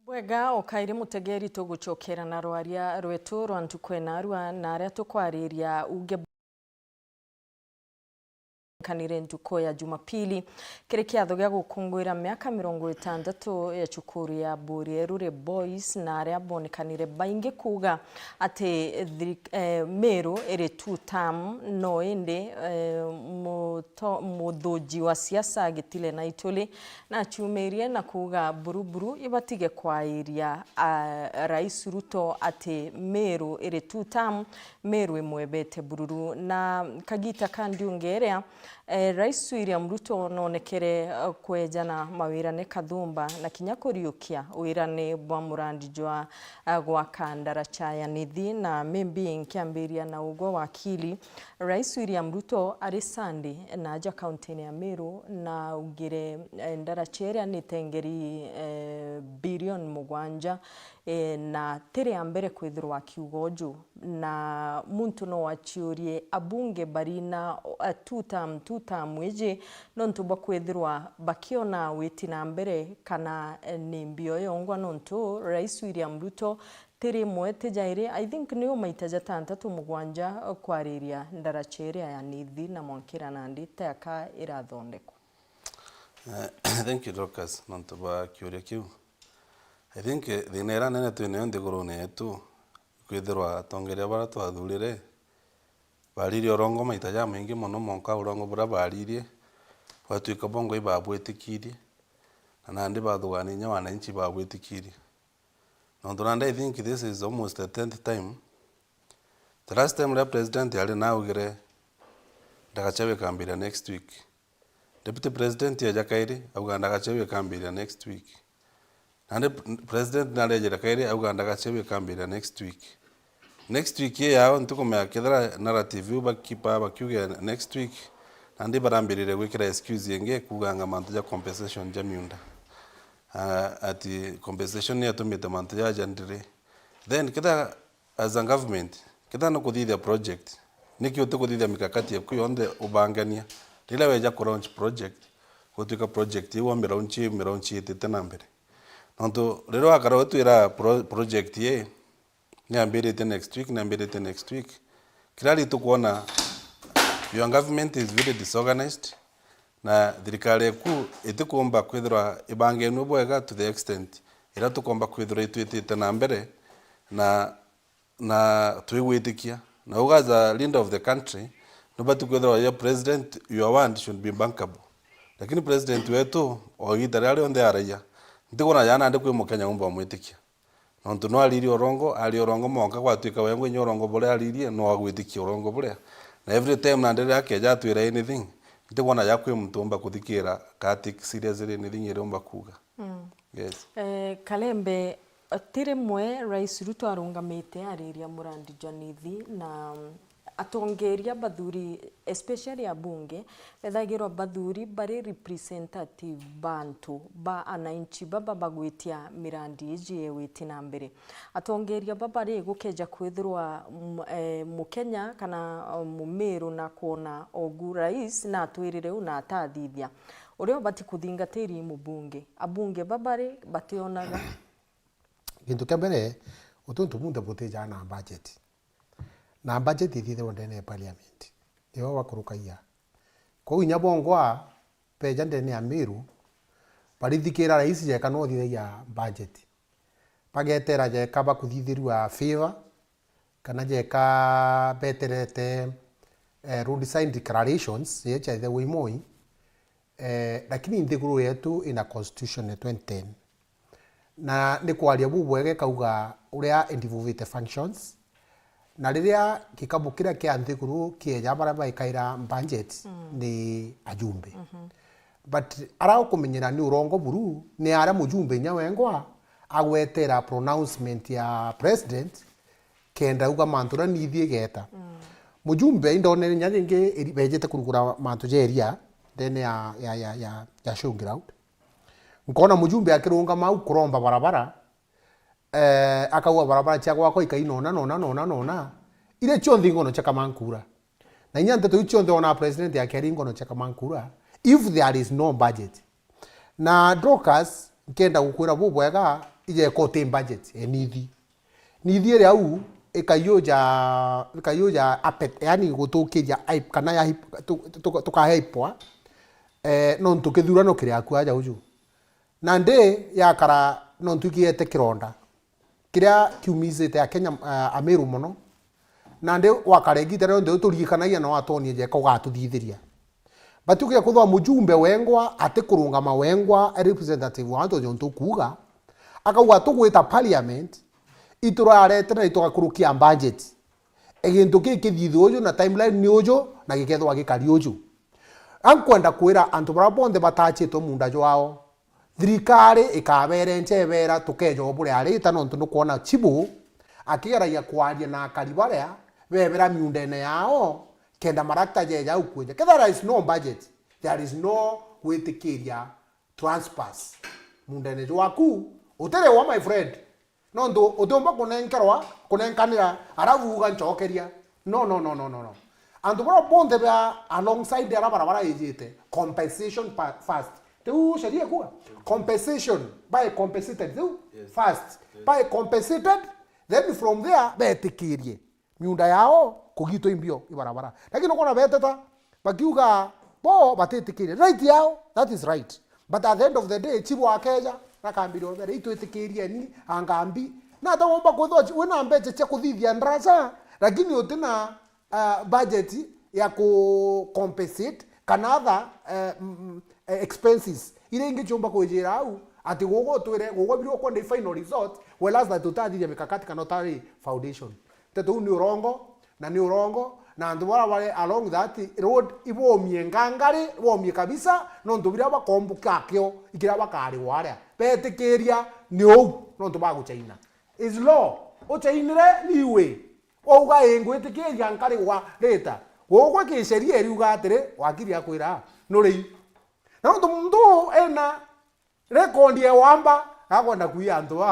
Bwega okaire mutegeri tuguchokera na rwaria rwetu rwa ntukwena rwa na aria tukwariria uge kanire ntuko ya Jumapili kiri kiatho gia gukungwira miaka 60 ya cukuru ya Burierure Boys na aria bonekanire baingi kuga ati Meru iri tutam no ende muthoji wa siasa gitile na ituli na chumerie na kuga buruburu ibatige kwairia Rais Ruto ati Meru iri tutam Meru imwebete bururu na kagita kandi ungerea Rais William Ruto nonekere kwejana mawira ne kathumba na kinya kuriukia wirane bwa murandi jwa gwa kandara chaya nithi na membi nkiambiria na ugo wakili Rais William Ruto ari Sunday na aja county ya Meru na ugire ndaracheria nitengeri bilioni mugwanja na tere ambere kwithirwa kiugoju na muntu no wachiurie abunge barina tutam weje nontu bakwithirwa bakiona witi na mbere kana nimbio yongwa nontu Rais William Ruto tere mwete jaire I think niyo maitaja tantatu mugwanja kwariria ndaracheria ya nithi na mwankira na ndita ka irathondeko. Thank you Dorcas nontu ba kiuria kiu. I think the nera nene twene ndigurune yetu kwithirwa tongeria bara twathurire bariri orongo maitaja maingi muno monka orongo bura baririe watuika bongo ibabwetikirie na nandi bathugani nya wananchi babwetikirie and I think this is almost the 10th time. The last time the president yali na ugire ndagachewe kambira next week. Deputy president ya jakairi auga ndagachewe kambira next week. And president na leje jakairi auga ndagachewe kambira next week. Next week ye yao ntuko kethera narrative bakipa bakyuge next week andi barambirire gwikira excuse yenge kuganga mantu ya compensation jamiunda. Ati compensation ya tumite mantu ya jandire. Then kita as a government kita no kuthithia project niki utukuthithia mikakati ya kuyonde ubangania lila weja ku launch project kutuika project iwa mironchi itete na mbere nonto lero akara wetwira project ye nyambirite next week kirali tukuona your government is very disorganized na thirikari ku itikumba kwithirwa ibange no bwega to the extent ira tukomba kwithirwa itwitite na mbere na tuigwitikia na ugaza leader of the country nobati kwithirwa your president your word should be bankable lakini president wetu ogitara ali onde araya ndigona yana ndi kwi mukenya umba mwitikia nontu no aliri orongo monka gwatuika wengo nyorongo bure alirie no agwitikia orongo bure na every time na ndere akeja twira anything ndigona yakwe mtumba kuthikira kati seriously anything iromba kuga. Yes. Kalembe tire mwe Rais Ruto arungamite ariria murandi janithi na atongeria bathuri especially abunge ethagirwa bathuri bari representative bantu ba ananchi baba bagwitia mirandi iji witi na mbere atongeria babari gukeja kwithirwa mukenya kana mumeru na kuona ogu rais na atwirire una atathithia urio bati kuthingatiri mubunge abunge babari bationaga kintu kembere utuntu munda boteja na budget ithithirwo ndene ya parliament iwa wakurukaia kwa inya bongwa peja ndene ya Meru barithikira rais jeka no thithagia budget pagetera jeka bakuthithirwa favor kana jeka beterete road sign declarations yecha the way moi lakini nthiguru yetu ina constitution ya 2010 na ni kwaria bubwege kauga uria involved functions na riria kikabu kira kia nthiguru kieja bara baikaira budget ni ajumbe but arao kumenyera ni urongo buru ni ara mujumbe nya wengwa agwetera pronouncement ya president kenda uga mantura nithie geta mujumbe indone nya ringi bejete kurugura mantu jeria ndene ya show ground nkona mujumbe akirunga mau kuromba barabara akaua barabara cia gwako ikainona ile chiondi ngono chaka mankura na inyante to chiondi ona president ya keri ngono chaka mankura if there is no budget na Dorcas nkenda gukwira bubwega ije kote budget nithi ire au ikayoja apet yani gutukiria aip kana ya tukaheipwa no ntukithurano kiria kwaja uju na ndi yakara no ntukiete kironda kiria kiumizite ya Kenya Meru muno na ndi wakarengite no ndi uturigikanagia no atonie je ko gatuthithiria batukia kuthwa mujumbe wengwa ate kurungama wengwa representative wa anto jonto kuga akauga tugwita parliament iturarete na itugakurukia budget egintu kithithu uju na timeline ni uju na gikethwa gikari uju ankwenda kwira antu bara bonde batachito munda jwao thirikari ikabere nchebera tukejo bure arita no ntu kuona chibu akigeragia kwaria na akari baria bebera miundene yao kenda marakta jeja ukuje there is no budget, there is no witikiria transpass mundene jwaku utere wa my friend no ndo utomba kunenkanira aravu uganchokeria no and bro bonde ba alongside the barabara ejete compensation fast tu sheria kuwa compensation by compensated fast by compensated then from there betikirie miunda yao kugito imbio ibarabara lakini uko na beteta bakiuga bo batetikirie right yao that is right but at the end of the day chibu akeja nakambiro bere itu etikirie ni angambi na tawomba kutho wena mbeche cha kuthithia ndrasa lakini utina budget ya ku compensate kanatha expenses ile ingechomba kujira au ati gogo twire gogo biro kwa the final result whereas that tutathithia mikakati kanotari foundation tetu ni urongo na andu bara wale along that road ibomie ngangari ibomie kabisa no ndubira bakombuka kyo ikira bakari wale betikiria ni ou no ndubagu China is law o China liwe ouga engwetikiria ngari wa leta gogo ke sheria eriuga atire wakiria kwira no ri na ndo ena record ye wamba akwenda kuia andu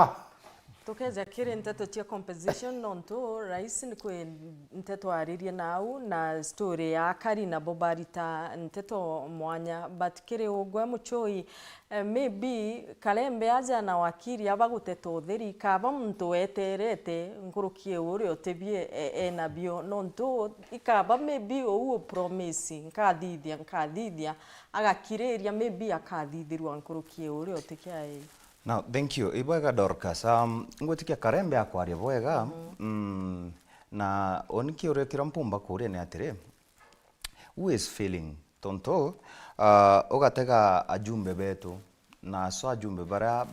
tukeja kiri nteto tia composition nonto rais ni kwe nteto aririe nau na story ya kari na bobarita nteto mwanya but kiri ugwe muchoi maybe kalembe aja na wakiri abaguteto theri kaba muntu eterete ngurukie uri otebie ena bio nonto ikaba maybe o promise nkathithia agakireria maybe akathithirwa ngurukie uri otekia Now, thank you. Ibwega Dorcas. Ngwetikia karembe akwaria bwega. Na oniki ore kirampumba kuria ni atire. Who is feeling? Tonto ogatega ajumbe betu na so ajumbe bara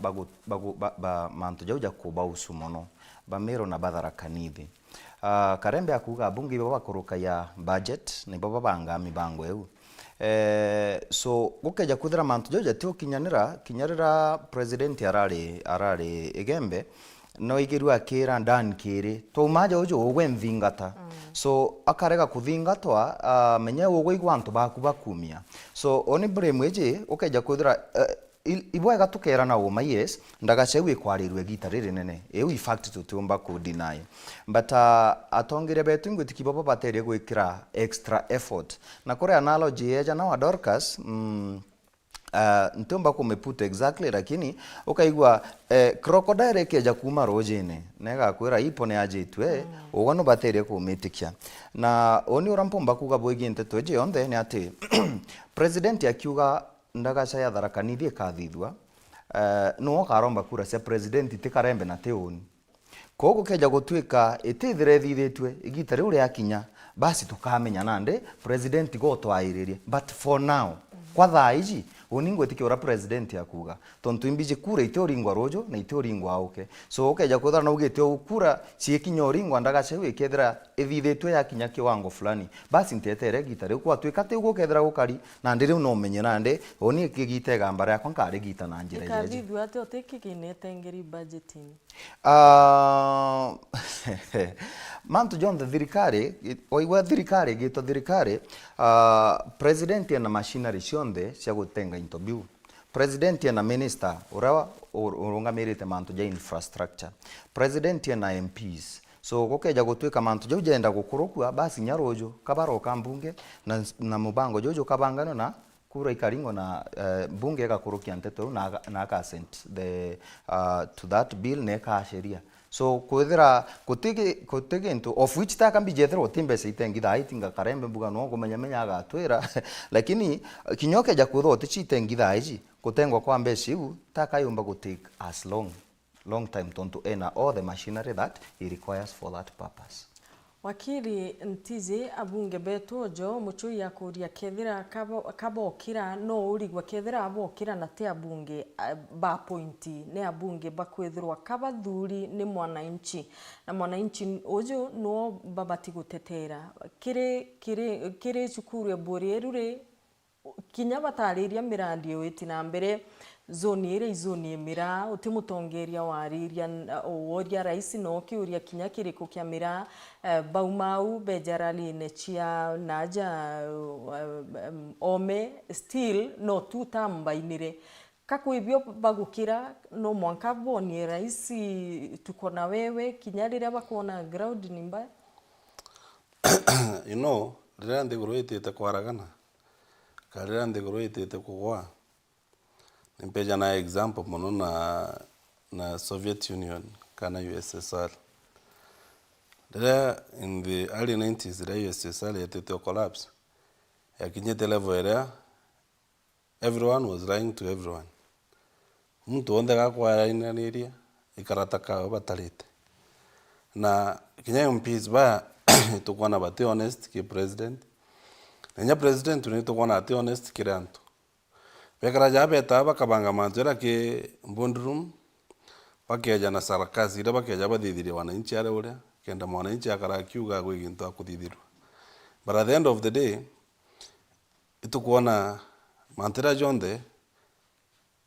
mantu jauja kuba usumono ba Meru na badara kanithi. Karembe akuga bungi baba kuruka ya budget ni baba banga mibango eu. So gukeja kuthira mantu joja tio kinyarira president arari egembe no igirwa kira ndan kiri to maja ujo ogwe mvingata so akarega kuthingatwa menye ogwe igwantu bakumia so oni bremweje ukeja kuthira ibwega tukera na uma yes ndagachewe kwarirwe gita riri nene ewi fact tutumba ku deny but atongire betu ngutiki baba baterie gwikira extra effort na kore analogy eja na Dorcas ntumba kumeput exactly lakini ukaigwa crocodile keja kuma rojene nega kwira ipone ajitwe ogano baterie kumetikia na oni urampomba kuga boiginte toje onde ni ati president akiuga ndagacha ya tharakanithie kathithwa no karomba kura cia president tikarembe na teoni kogo keja gutwika itithire thithitwe igita ri uri akinya basi tukamenya nande president go twairirie but for now kwa thaiji uningo tikiora president yakuga tontu imbije kura itoringwa rojo na itoringwa auke so ukeja kuthara na ugete ukura ciekinya oringwa ndagacha wikethira ithithitwe yakinya kiwango fulani basi ntetere gitare kwa twikate ugo kethira gukari na ndire no menye nande oni kigite gambara yakwa nkare gita na njira yeje kadithwa ate otekiginete ngiri budgeting mantu John the thirikari oigwa thirikari gito thirikari president na machinery cionde cia gutenga interview president na minister urawa urungamirite mantu ja infrastructure president na MPs so gokeja gutwika mantu jo jenda gukurukwa basi nyarojo kabaro kambunge na mubango jojo kabangano na kura ikaringo na bunge ĩgakurukia nteto na aka-assent to that bill na ĩkasheria. So kwithira kutigi into of which takambi jethero timbe itengitha itinga karembe mbuga no kumenya agatwira lakini kinyoke ja kwitho tichitengitha iji kutengwa kwa mbeci iu takayumba go take as long time to ena all the machinery that he requires for that purpose. Wakiri ntizi abunge betu jo mucho ya kuria kethira kabokira no urigwa kethira abokira na te abunge ba pointi ne abunge bakwethirwa kabathuri ni mwananchi na mwananchi ojo no babati gutetera kire cukuru ya borerure kinya batariria mirandi witi na mbere zoni ire izoni emira utimutongeria wariria woria rais no kiuria kinya kiriko kya mira baumau bejarali nechia naja ome still no tutamba inire kakwibyo bagukira no mwanka boni rais tuko na wewe kinya rira bakona ground nimba you know rira ndigurwitite kwaragana karira ndigurwitite kugwa nimpeja na example mono na Soviet Union kana USSR. There in the early 90s the USSR had to collapse. Yakinyete level area everyone was lying to everyone. Mtu onde gakwa ina area ikarataka batalite. Na kinya MPs ba tukwa na bate honest ki president. Nenya president tunitokwa na ate honest kiranto. Bekara jabe taba kabanga manjera ke mbondrum pakeja na sarakazi ira pakeja badidiri wananchi are ule kenda mwananchi akara kiuga gwiginto akudidiro. But at the end of the day itukuona mantera jonde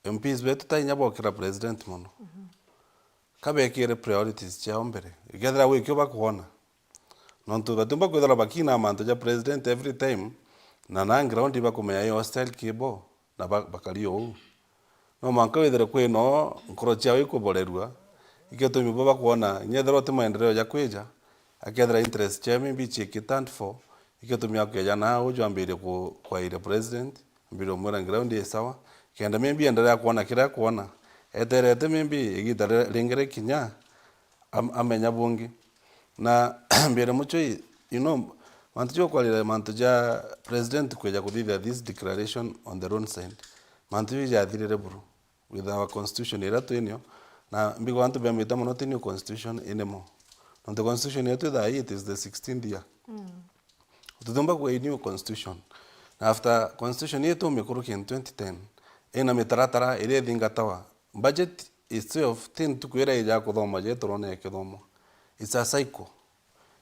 MPs betu tainya bokira president mono kabekire priorities cha ombere igethera wikyo bakuona nontu batumba kwithira bakina manto ja president every time na ground bakumenya yo hostile kibo na bakario no manka withire kwino nkoro ciao ikuborerua iketumi baba kuona nyethero ti maendeleo ya kweja akethera interest chemi bichi kitant for iketumi akeja na ujambire kwa ile president mbiro mwera ground ye sawa kenda membi endelea kuona kira kuona eterete membi igitare lingere kinya amenya bungi na mbere mucho you know mantujo kwalira mantuja president kweja kuthithia this declaration on the wrong side mantujo ya thirire buru with our constitution ira twenio na mbigo antu bemita mono tinio constitution inemo on the constitution yetu that it is the 16th year tutumba kwa new constitution na after constitution yetu mekuruki in 2010 ina mitaratara ile thingatawa budget itself tin tukwira ija kuthoma je turone kithomo it's a cycle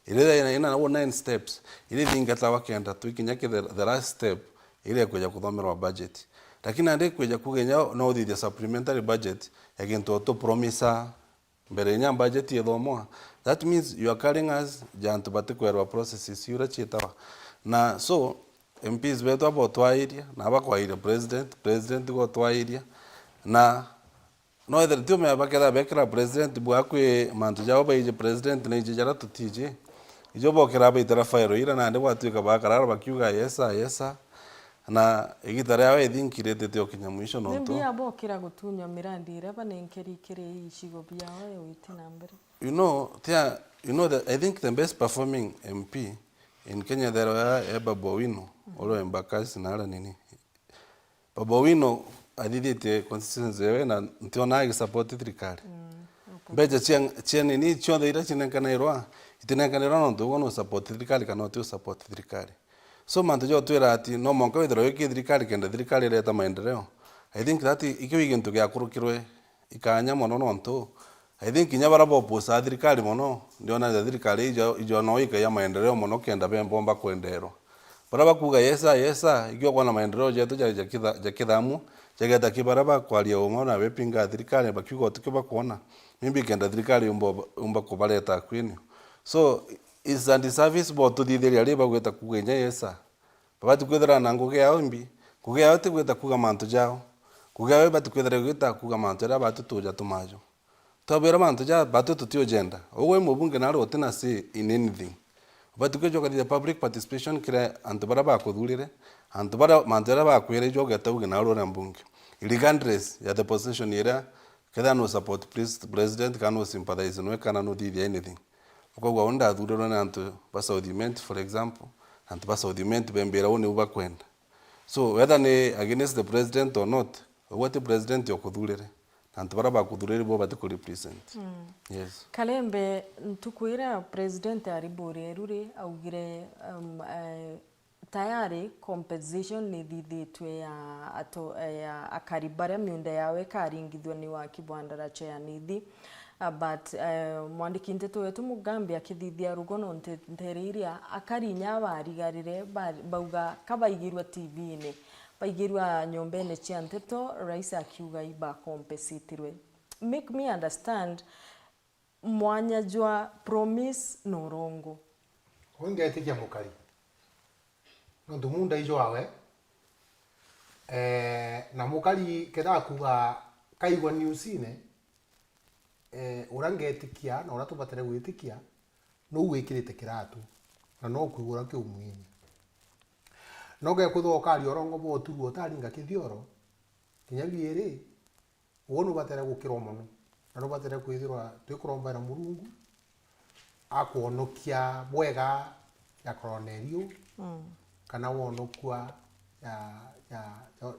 ile ina 9 steps ile thingatawa kenda tuikinya the last step ile kuja kuthomerwa budget lakini ande kuja kugenya no the supplementary budget yakinto to promisa mbere nya budget yethomwa that means you are carrying us jantu batikwerwa processes yura chitawa na so MPs betu abo twairia na bakwaire president go twairia na no either tio me bakera bekera president bwakwe mantu jabo baije president na ijara tutije ijobo kera baitara fire ira na ande watuika bakarara bakiuga yesa na igitare awe thinkirete tio kinyamwisho no to Nembi abokira gutunya mirandi ira banenkeri kire ishigo biawe wite nambere that I think the best performing MP in Kenya there were Babu Owino olo embakasi na ala nini Babu Owino adidite consistency we na ntiona support thirikari beja chiani ni chonde ira chinenkanirwa itenenkanirwa no ndugo support thirikari kana tu support thirikari so manto jo twira ati no monka withero yiki thirikari kenda thirikari reta maendeleo I think that ikiwigintu gya kurukirwe ikanya mono no nto I think inyabara boposa thirikari mono ndiona thirikari ijo no ika ya maendeleo mono kenda bembomba kwendero baraba kuga yesa igyo kwa na maendeleo jetu ja kithamu jageta kibaraba kwalia umona wepinga thirikari bakiugo tukiba kuona mimbi kenda thirikari umba kubaleta kwini so is and service board to thithiria riba gweta kugenya yesa babati kwethera na nguge yao mbi kuge yao te gweta kuga mantu jao kuge yao bati kwethera gweta kuga mantu ra batu tuja tumajo tabera mantu ja batu tutio agenda owe mubunge na ro tena say in anything Batukejogania public participation kira antu bara bakuthurire antu bara manjara bakwire jogeta uge na rora mbunge regardless ya the position ira kada no support president kana sympathize no kana no did anything ukogwa onda thuriro na antu basa audiment for example antu basa audiment bembera one uba kwenda so whether ni against the president or not what the president yokuthurire antu bara bakuthurire bo bati represent yes Kalembe ntukwira president aribore ruri augire tayari compensation ni thithitwe ya ato ya akaribara miunda yawe karingithwa ni wa kibwandara cha nithi but mwandiki nteto wetu Mugambi akithithia rugono nteriria akarinya barigarire bauga kabaigirwa TV-ini baigirwa nyombene cia nteto rais akiuga iba compensatirwe. Make me understand mwanya jwa promise no rongo Wengetikia mukari no dumunda ijo awe na mukari keda kuga kaigwa newsine urangetikia na uratubatere gwitikia no wikirite kiratu na no kwigura ki umuini no ge kuthoka ari orongo bo turuo taringa kithioro kinya biere wonu batere gukirwo muno na no batere kwithirwa twikurombera Murungu akuonokia bwega ya Cornelio kana wonokua ya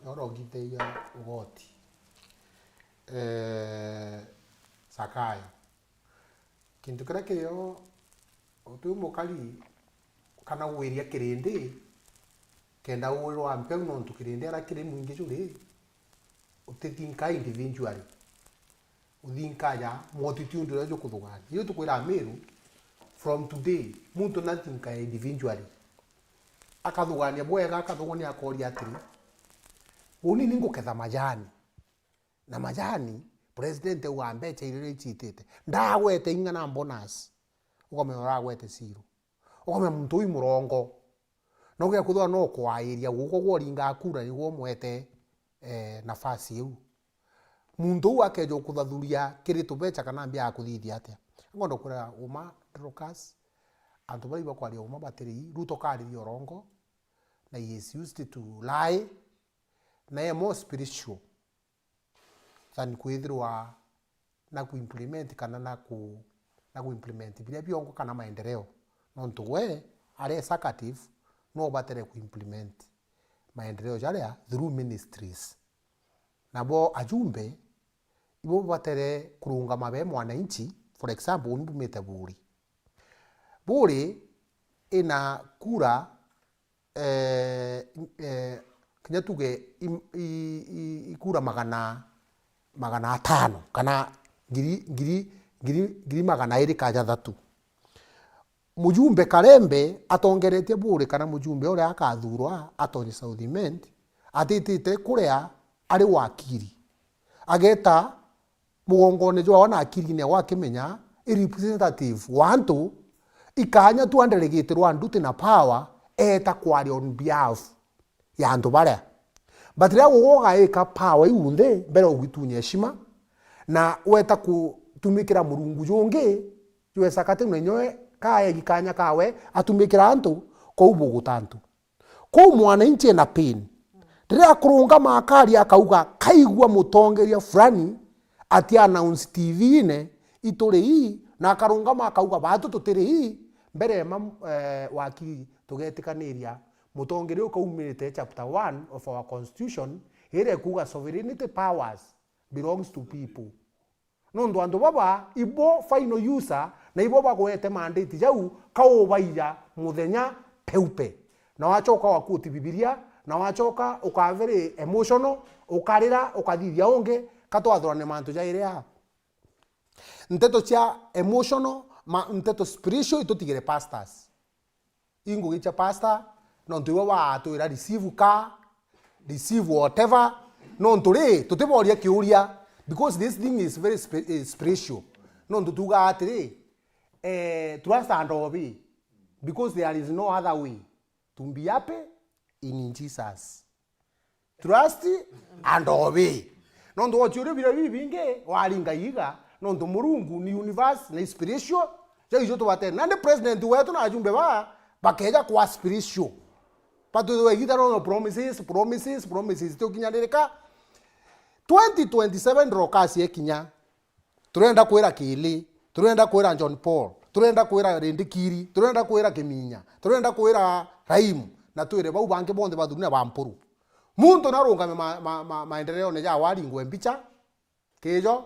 orogite ya ugoti Sakayo kintu kira kiyo otu mukali kana wiria kirindi kenda ulo ampe no ntukirindi ara kiri mwingi juri utethinka individually uthinka ya multitude ya kuthugana iyo tukwira Meru from today muntu nathinka individually akathugania bwega akathugania akoria atiri uni ningo ketha majani na majani president wa mbeche ile chitete ndagwete ingana bonus ukome uragwete zero ukome muntu uyu murongo no gya kuthwa no kwairia guko gworinga akura niguo mwete nafasi yu muntu akejo kuthathuria kiritu becha kana mbia akuthithia atia ngondo kura uma drokas antu bari bakwari uma bateri ruto kari orongo na he is used to lie na ye more spiritual than kwithirwa na kuimplement kana na kuimplement bila biongo kana maendeleo nontu we are executive no batere kuimplement maendeleo jaria through ministries nabo ajumbe ibo batere kurunga mabe mwananchi for example unbumete buri ina kura kinya tuge ikura magana 5 kana ngiri magana 2 kaja 3 mujumbe Kalembe atongeretie buri kana mujumbe ore akathurwa atonye Southiment atitite kuria ari wakiri ageta mugongone jwa wana akiri ne wakimenya representative wantu ikanya tu andelegate rwandu na power eta kwari on behalf ya andu baria but ria gugoga eka power iunde mbere ugitunye heshima na weta kutumikira Murungu jonge jwesa kate mwenyoe kaya gikanya kawe atumikira antu ko ubugutantu ko mwana inche na pain ria kurunga makari akauga kaigwa mutongeria fulani ati announce TV ne itore hii na akarunga makauga batu tutire hii mbere waki tugetikaniria mutongeri ukaumirite chapter 1 of our constitution ire kuga sovereignty powers belongs to people nondo andu baba ibo final user na ibo bagwete mandate jau kaubaira muthenya peupe na wachoka wakuti Biblia na wachoka ukaveri emotional ukarira ukathithia unge katwathorane mantu jairea nteto cia emotional nteto spiritual itutigire pastors ingo gicha pastor no ntuwe wa tuira receive ka receive whatever no nturi tutiboria KIURIA because this thing is very spiritual no ntutuga atiri trust and obey because there is no other way to be happy in Jesus. Trust and obey. Nondo wachuri bila binge walinga yiga nondo Murungu ni universe na spiritual je ijo tubate nande president wetu na ajumbe bakeja kwa spiritual patu wegita no promises to kinyanirika 2027 rokasi ekinya turenda kwira Kili, turenda kwira John Paul, turenda kwira Rendikiri, turenda kwira Kiminya, turenda kwira Raimu na twire bau bange bonde bathurina bampuru muntu narungame maendeleo ne ja wali ngwe mbicha kejo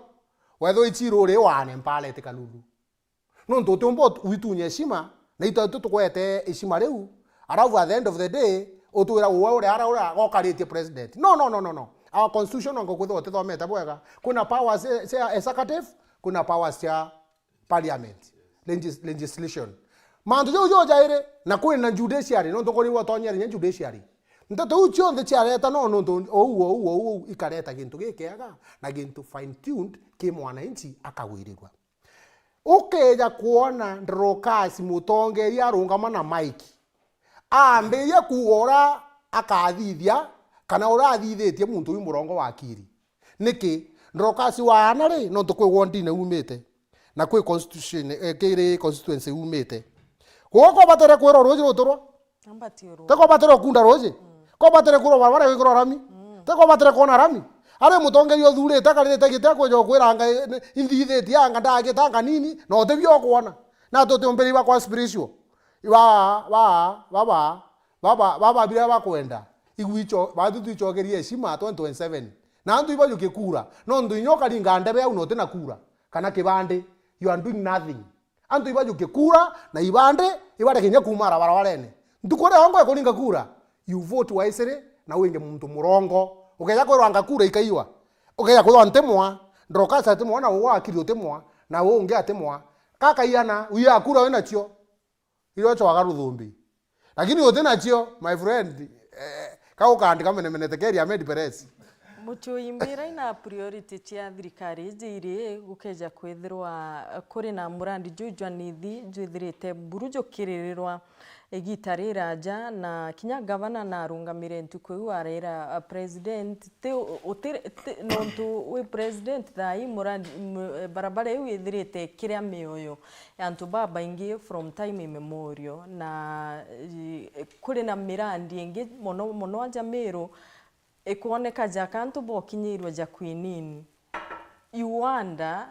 wetho ichiro ri wane mpale te kalulu no ndo tumbo witunye heshima na itatu tukwete heshima riu arafu at the end of the day utwira uwe uri ara gokaritie president no our constitution ngo kwitho tithomete bwega kuna powers executive kuna powers ya parliament legislation mandu jo jaire na kwina judiciary no ndokori watonyere nya judiciary ntato ucho nde chiareta no ou ikareta gintu gikiaga na gintu fine tuned ki mwananchi akawirirwa ukeja kuona ndrokasi mutongeria arungama na mike ambiye kuora akathithia kana urathithitie muntu wi murongo wa Kiri niki ndrokasi wana ri no tukwe wondine umite na kwi constitution kiri constituency umite goko batere kwero roji rotorwa teko batere kunda roji ko batere kuro barabara gikoro rami teko batere kona rami are mutongeri othure takarite giteko jo kwiranga indithiti anga ndagitanga nini no tebyo kuona na totomberi ba kwa spiritual baba bila bakwenda igwicho bathu ichogerie heshima 2027 na ndu ibayo kikura no ndu inyoka ringa ndebe au note na kura kana kibande you are doing nothing andu ibayo kikura na ibande ibade kinya kumara barabarene ndukore hongo ekulinga kura you vote wisely na wenge muntu murongo ukeja kwiranga kura ikaiwa ukeja kwirwa ntemwa ndrokasa temwa na uwa akiri temwa na wo unge atemwa kaka iana uya kura wena chio ilo cho wagaruthumbi lakini yote na chio my friend kaukandika menemenete keria med perez muchuimbira ina priority cia thirikari jiri gukeja kwithirwa kuri na murandi jujwanithi jwithirite burujukiririrwa egitari raja na kinya governor na rungamire ntuku arera president te nontu we president thai murandi barabara yu ithirite kiria mioyo antu baba ingi from time immemorial na kuri na mirandi ingi mono anja Meru ekuoneka jakantu bokinyirwa ja kwinini you wonder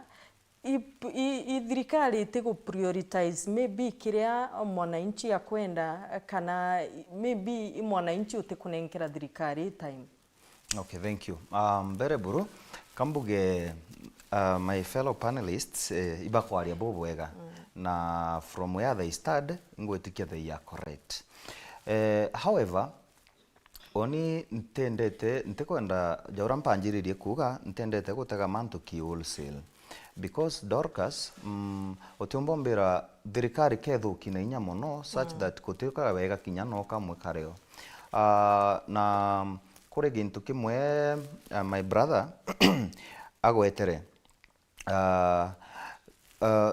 thirikari itigo prioritize maybe kiria mwananchi akwenda kana maybe mwananchi utikunenkera thirikari time. Okay, thank you. Bere buru kambuge my fellow panelists ibakwaria bobwega na from where they start ngwetikia they are correct. However oni ntekwenda jaura mpanjiririe kuga ntendete gutega mantu ki wholesale because Dorcas otiombombera thirikari kethuki na inya muno such that kutikaga wega kinya no kamwe kareo na kuri gintu kimwe my brother agwetere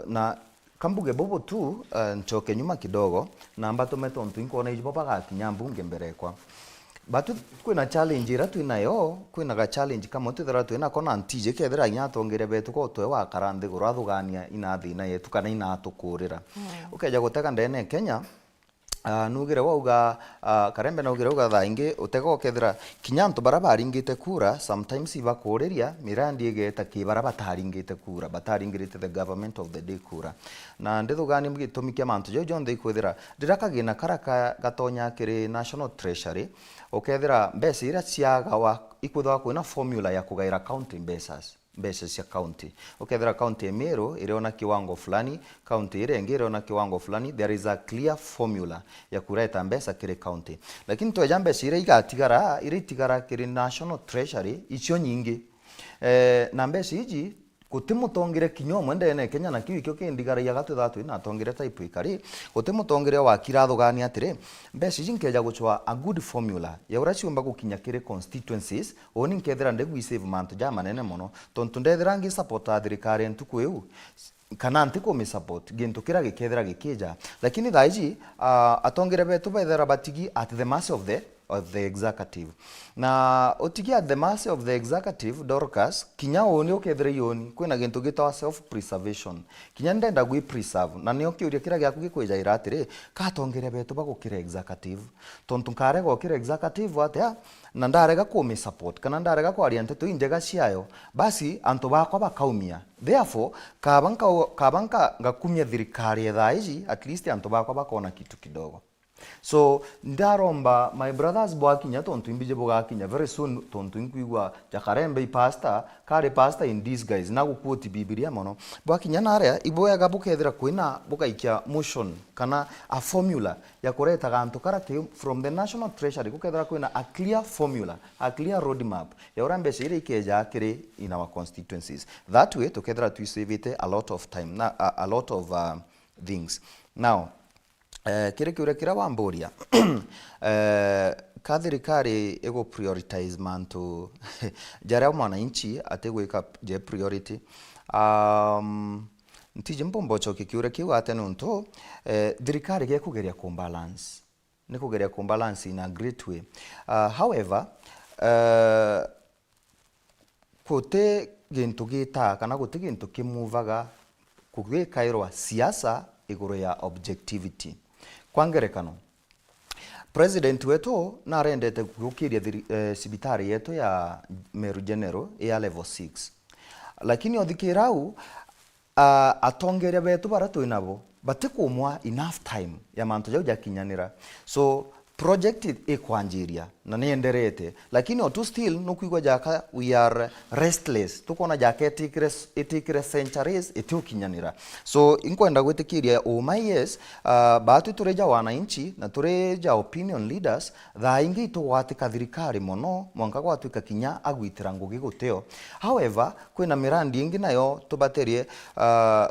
na kambuge bobo tu nchoke nyuma kidogo na ambato metontu inkona ijibobaga kinya mbunge mberekwa batu kwina challenge ira twinayo kwina ga challenge kama tuthira twina kona ntije kethira nya tongere betu ko twe wa karande gurathugania ina thina yetu kana ina tukurira ukeja gutega ndene Kenya nugire wauga karembe na ugire uga thaingi utega kethira kinyanto barabaringite kura sometimes ibakuriria mirandi igeta kibara bataringite kura bataringirite the government of the day kura na ndithugani mgitumikia mantu jo jonde ikwithira ndirakagina karaka gatonya kiri national treasury ukethira mbesa ira ciagawa ikwithwa kwina formula ya kugaira county mbesa cia county ukethira county Meru iriona kiwango fulani county ire ingire ona kiwango fulani there is a clear formula ya kureta mbesa kire county lakini tweja mbesa ire itigara kire national treasury icio nyingi na mbesa iji kutimutongire kinyomwe ndene Kenya na kiwikyo kindigara ya gatu thatu ina tongire type ikari kutimutongire wa kirathugani atire mbesa iji nkeja guchwa a good formula ya urachi umba gukinya kire constituencies oni nkethira ndegu save mantu ja manene muno tontu ndethira ngi support thirikari ntuku eu kana ntiko me support gintu kira gikethira gikija lakini thaiji atongire betu baithera batigi at the mercy of the of the executive. Na otigia the mercy of the executive Dorcas kinya oni okethire yoni kwina gintu gitawa self preservation kinya ndenda gwi preserve na nio kiuria kira gyaku gikwijaira atiri katongere betu bagukira executive tontu kare gokira executive atia na ndarega ku support kana ndarega kwaria nteto injega ciayo basi antu bakwa bakaumia therefore kabanka ngakumia thirikari thaici at least antu bakwa bakona kitu kidogo. So ndaromba my brothers bwakinya tontu imbije bogakinya very soon tontu inkuigwa jakarembe pastor kare pastor in disguise na guquote Biblia mono bwakinya narea iboyaga bukethira kwina bukaikia motion kana a formula ya kureta gantu karate from the national treasury gukethira kwina a clear formula a clear roadmap ya urambe shire ikeja akiri in our constituencies that way tokethira tu save a lot of time na a lot of things now. Kire kiuria kira wamburia ka thirikari ego prioritize mantu jaria mwananchi ategwika je priority ntije mbombocho kiuria kiu atene nto thirikari ge kugeria kumbalance ni kugeria kumbalance in a great way however kote gintu gita kana kote gintu kimuvaga kugikairwa siasa iguru ya objectivity. Kwa ngerekano president wetu narendete gukiria sibitari yetu ya Meru General ya level 6 lakini othikirau atongeria betu baratu inabo batikumwa enough time ya mantu jau jakinyanira so project ikwanjiria na nienderete lakini otu still nukuigwa jaka we are restless tukona jaka etikire centuries itukinyanira so inkwenda gwitikiria yes batu tureja wananchi na tureja opinion leaders tha ingi tugwatika thirikari mono mwanka gwatuika kinya agwitira ngugi guteo however kwina mirandi ingi nayo tubaterie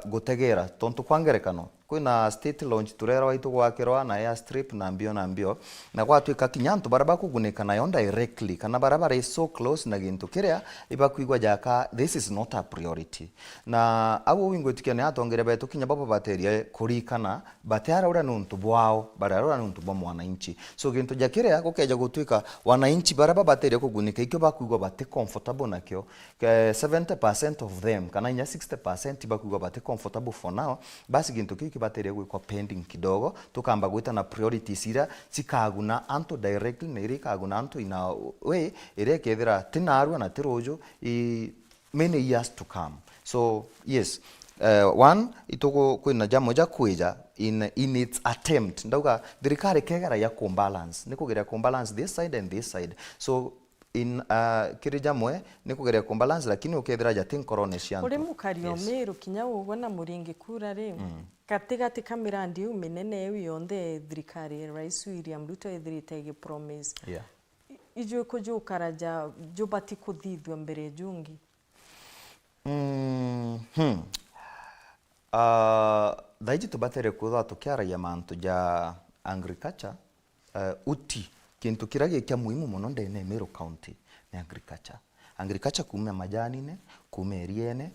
gutegera tontu kwangerekano kwina state launch turera waitu gwakirwa na airstrip na mbio na gwatuika kinyantu baraba kugunika nayo directly kana barabara is so close na gintu kiria ibakuigwa jaka this is not a priority na abo wingwetikia ne atongere betu kinya baba baterie kurikana batara ura nuntu bwao barara nuntu bwa mwananchi so gintu jakiria gukeja gutuika wananchi baraba baterie kugunika ikyo bakuigwa bate comfortable nakyo 70% of them kana 60% bakuigwa bate comfortable for now basi gintu kibaterie gwikwa pending kidogo tukamba gwita na priorities ira cikaguna anto directly na iri kaguna anto ina way ire kethira tinarwa na tirojo many years to come so yes one itoko kwina jamo ja kuija in its attempt ndauga thirikari kegera ya combalance nikugeria combalance this side and this side so in kirija mwe nikugeria combalance lakini ukethira jatin coronation uri mukario Meru kinya ugo na muringi kura ri katigati kamirandi uminene yonthe thirikari rais William Ruto ethirite promise ijwe kujukaraja jubati kuthithwa mbere jungi daiji tubatere kuthwa tukiaragia mantu ja agriculture uti kintu kiragi kya muhimu muno ndene Meru County ni agriculture kuma majanine kuma eriene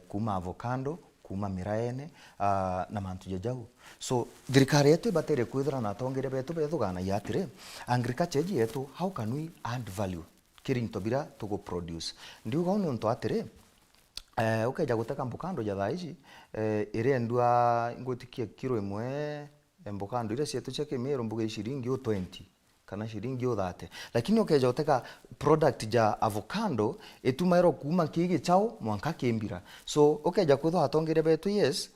kuma avocado kuma miraene na mantu jajau so thirikari yetu batere kwithira na tongere betu bethugana yatire agriculture yetu how can we add value kirinto bira tugo produce ndiuga unu nto atire ukeja guteka mbukando ja thaici ire ndua ngutikia kilo imwe mbukando ire cietu cia Meru mbuga shilingi 20 kana shilingi 30 lakini ukeja uteka product ja avocado etumairo kuma kigi chao mwanka kembira so ukeja kutho atongere betu yes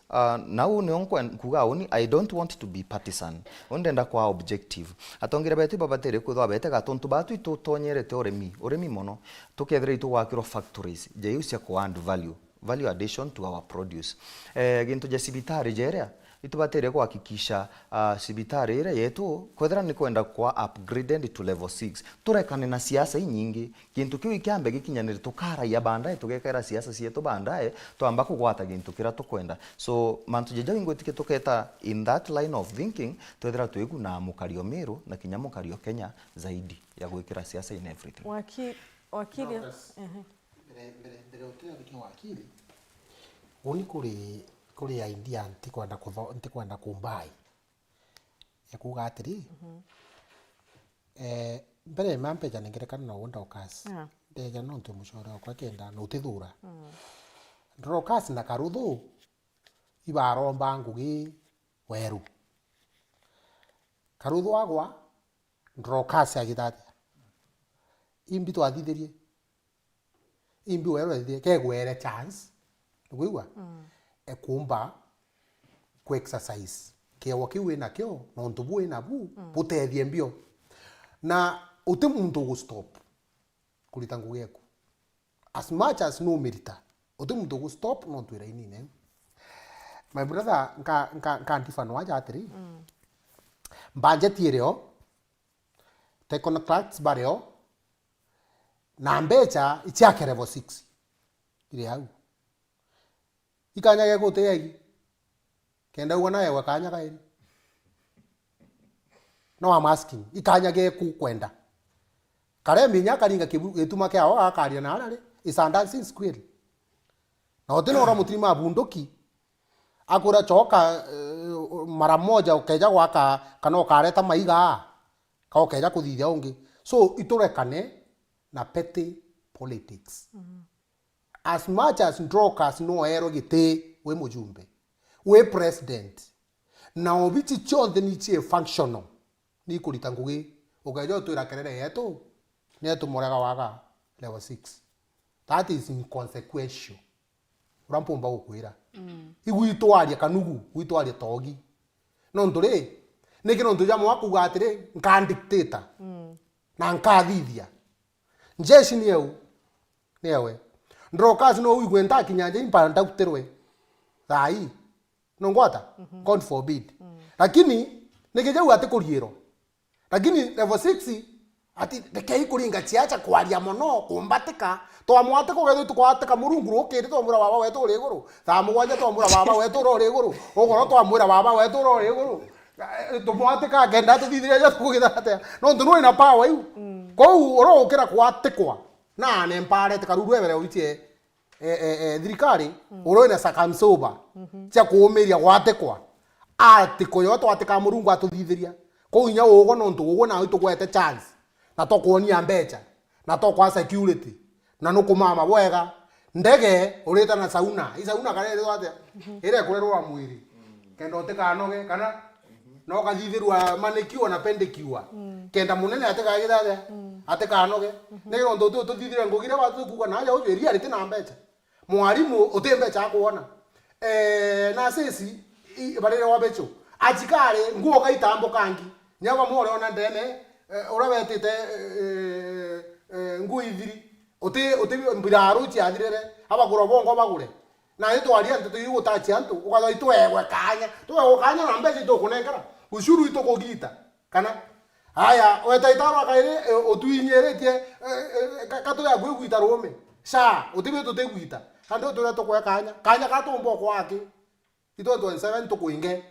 now ni onkwa kuga oni I don't want to be partisan ondenda kwa objective atongere betu babatere kutho abetega tontu batu itotonyerete uremi mono tukethira itu gwakiro factories je usia ko add value addition to our produce gintu ja sibitari jerea itubatere kuhakikisha sibitari ire yetu kwethira ni kwenda kwa upgraded to level 6 turekane na siasa nyingi kintu kiu ikiambe gikinyanire tukara ya bandaye tugekera siasa cietu bandaye twamba kugwata gintu kira tukwenda so mantu jeja ingwetike tuketa in that line of thinking twethira tuigu na mukario Meru na kinya mukario Kenya zaidi ya gwikira siasa in everything wakili mbere utia wakili uni kuri ya India ntikwenda kumbai ya kuga atiri mbere mampeja ningerekana no wonda okasi ndeja no ntu mushora kwa kenda no tithura ndrokasi na karuthu ibaromba ngugi weru karuthu agwa ndrokasi agitati imbi twathithirie imbi weru athithirie kegwere chance ndugwa ekumba ku exercise kewa kiwe na kyo no ntubu ina bu butethie mbio na uti muntu go stop kulita ngugi yaku as much as no merita uti muntu go stop no twira inine my brother nka antifano aja atiri budget yereo te contracts bareo na mbecha ichiake level 6 ile hau ikanya ge gote yai kenda uona yewe kanya kairi no I'm asking ikanya ge ku kwenda kare minya karinga gituma kyao akaria na arare isandancing square na oteno ora mutima bundoki akura choka mara moja ukeja gwaka kana ukareta maiga ka ukeja kuthithia ungi so iturekane na petty politics as much as ndrokas no ero gite we mujumbe we president na obichi chonde ni chie functional ni kulita ngugi ukeja twira kerere yetu netu moraga waga level 6 that is inconsequential urampomba gukwira igwitwaria kanugu gwitwaria togi no ndure niki no ntuja mwa kuga atire nka dictator na nka thithia njeshi niewe ndrokas no wigwenta kinyanja impanda kuterwe thai no ngwata god forbid lakini nikijau ate kuriero lakini level 6 ati ndekei kuringa chiacha kwaria mono kumbatika twamwate kugethu tukwateka murungu rukiri twamura baba wetu uri iguru thamugwanja twamura baba wetu uri iguru ugoro twamura baba wetu uri iguru tumwateka agenda tuthithiria ja tukugithate no ntu no ina power iu kou urokira kwatikwa na ne mpare tikaruru ebere uitie thirikari uro ina sakamsoba cia kuumiria gwatikwa ati koyo twatika murungu atuthithiria kou inya ugo no ntu ugo na itugwete chance na tokuonia mbecha na tokwa security na nukumama bwega ndege urita na sauna isauna kare twate ire kurerwa mwiri kenda utikanoge kana no kathithirwa manikiwa na pendekiwa kenda munene atikagithate atikanoge nero ndo tuthithire ngugire watu kuga naja ujeria ari tina mbecha mwarimu utembecha kuona na sisi barere wa becho ajikare nguo kaitambo kangi nyaba more ona ndene urabetite ngui thiri uti mbiraru chiathirere abagura bongo bagure na itwaria ntu yugo tachi antu ugatho itwegwe kanya na mbeca itukunengera ushuru itukugita kana haya weta itaro kaire utuinyeretie katu ya gwigwita rome sha utibe tutegwita ando tore tukwe kanya katumbo kwake ito 27 tukuinge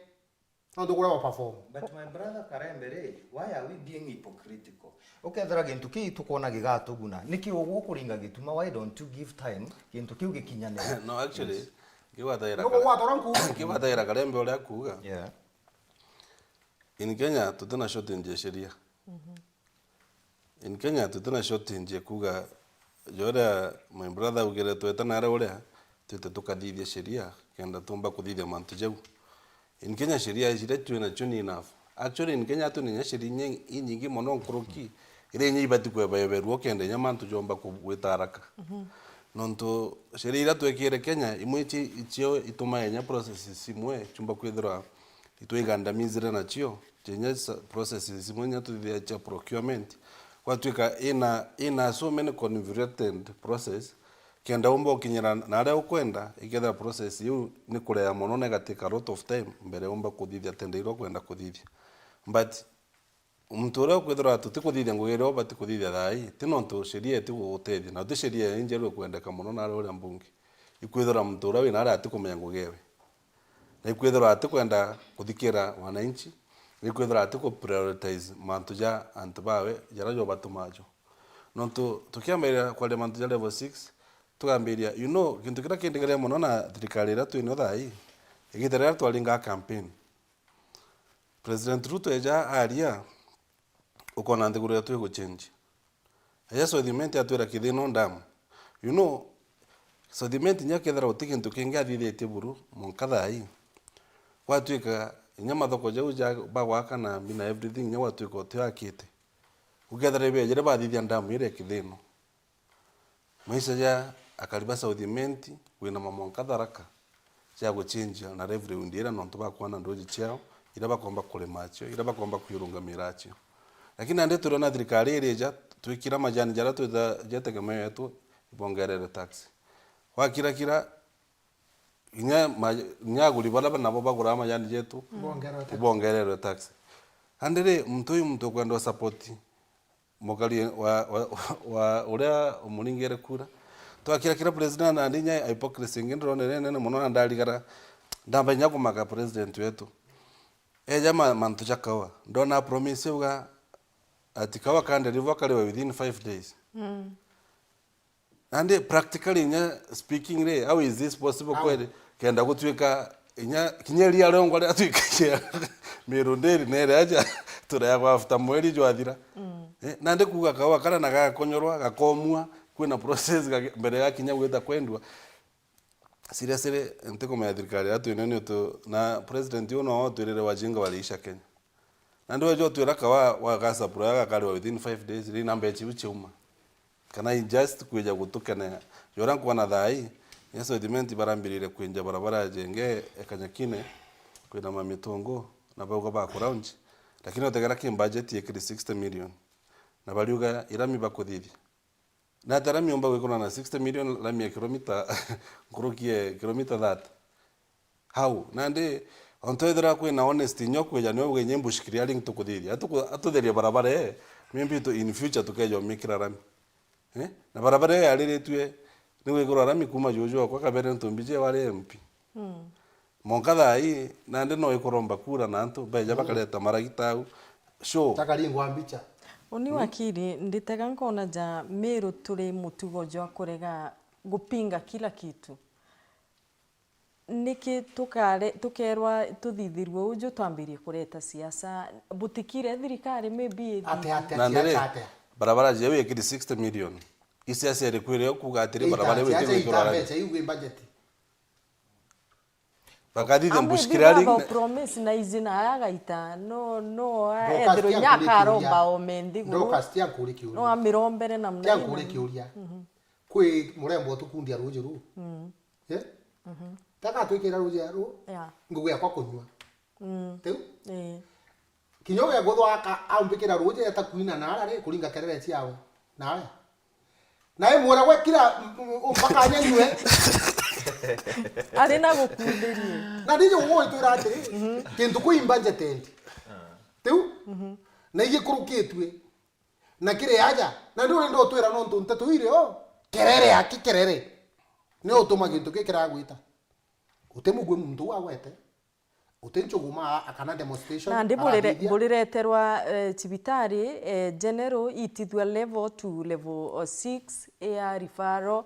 ando kura perform. But my brother Karembere, why are we being hypocritical? Okay, there again to ki tukona gigatuguna niki ugu kuringa gituma, why don't you give time kintu kiu gikinyane? No, actually kiwataira Karembe ule akuga in Kenya tutana shoti nje sheria in Kenya tutana shoti nje kuga jora my brother ugere twetana ara ule tuite tukathithia sheria kenda tumba kuthithia mantu jau in Kenya sheria ijire tuina chuni enough actually in Kenya tu ni sheria nyingi mono nkuruki ile nyi ibati kwa bayeberu kende nyamantu jomba kuwitaraka nonto sheria ira twekire Kenya imwichi ichio ituma enya processes simwe chumba kwithira itwigandamizire na chio chenye processes simwe nya tuthia cha procurement kwa twika ina so many convoluted process kenda umbo kinyira na aria ukwenda ikethira process yu ni kurea mono negative a lot of time mbere umba kuthithia tendeiro kwenda kuthithia but umtura kwithira tutikuthithia ngugero bati kuthithia thai tinonto sheria etiguguteithia na sheria injeru kwendeka mono na aria mbunge ikwithira mtura wina aria atikumenya ngugewe na ikwithira atikwenda kuthikira wananchi ikwithira atiku prioritize mantu ja antubawe jara jo batumajo nonto tukiamira kwa mantu ja level 6 tugambiria kintu kira kindigere mono na thirikari ira twino thai igithira twalinga campaign President Ruto eja aria ukona nthiguru yetu iguchange aya sothimenti atwira kithino ndamu you know sothimenti nya kethera utikintu kingi athithitie buru munkathai gwatuika inya mathoko jau ja bagwaka na bina everything nya gwatuika utiakite ukethera ibejere bathithia ndamu ire kithino maisha ya akariba sothimenti wina mamonkatharaka cia guchinjia na revenue ndira nontu bakwana ndoji ciao ira bakomba kulemacho ira bakomba kuyurungamira acio lakini ande turona thirikari ireja twikira majani jara twita jetegemeo yetu ibongerere tax wakira inya guri bala nabo bagura majani jetu ibongerere tax andere mtu kwenda support mokali wa uria umuringere kura twakira president andinya hypocrisy ngindro nene muno ndaligara ndamba nya kumaka president wetu jama mantu chakawa ndona promise uga atikawa kande rivo kale within 5 days and practically nya speaking re how is this possible kweli kenda gutwika inya kinyeri arongo ari atwika Meru nderi nere aja turaya kwa after mweri jwathira nande kuga kawa kana na gakonyorwa gakomua kwina process mbere ya kinya gwita kwendwa seriously nteko me thirikari atu nene to na president uno otwirire wajinga waliisha Kenya na ndio jo twira kawa wa gasa proya kali within 5 days ri namba echi chuma kana just kuja gutukana yora kwa na thai yeso dimenti barambirire kwinja barabara jenge ekanyakine kwina mamitongo na bago ba kuraunji lakini otegera ki budget ye 60 million na baliuga irami bakuthithia na tarami omba wekona na 60 million lami ya kilomita ngurukie kilomita 30 how nande ontoethera kwina honesty nyokweja no gwenye mbushikiri ali tukuthithia atutheria barabara mimbi to in future tukejo mikira rami na barabara ya aliretwe ni wegora rami kuma jojo kwa kabere ntumbije wale MP monkatha hii nande no ikoromba kura na antu beja bakaleta maragitau show takali ngwambicha Oni wakiri nditega nkona ja Meru turi mutugo jwa kurega gupinga kila kitu niki tukerwa tuthithirwe ujo twambirie kureta siasa butikire thirikari maybe ate barabara jewe yekiri 60 million isiasa irikwire kuga atiri barabara wewe kwirora budget bakadide mbushikirali na promise na izina agaita no edro nyaka romba o mendigo ndokastia kuri kiuria no amirombere na mna kuri kiuria kwi murembo tukundia ruji ru taka twikira ruji ru ngugu yakwa kunywa teu kinyo ya gothwa aumbikira ruji atakuina nara ri kuringa kerere ciawe nawe nae mwora gwekira mpaka nyanywe arena gukunderie na ndijo wo itwira ati kintu kuimba njete teu na igikurukitwe na kire aja na ndio ndo twira no ntunte tuire kerere akikerere ni utuma kintu kikira gwita utemugwe muntu wawete utenchuguma akana demonstration na ndiburireterwa cibitari general itithwa level 2 level 6 ya referral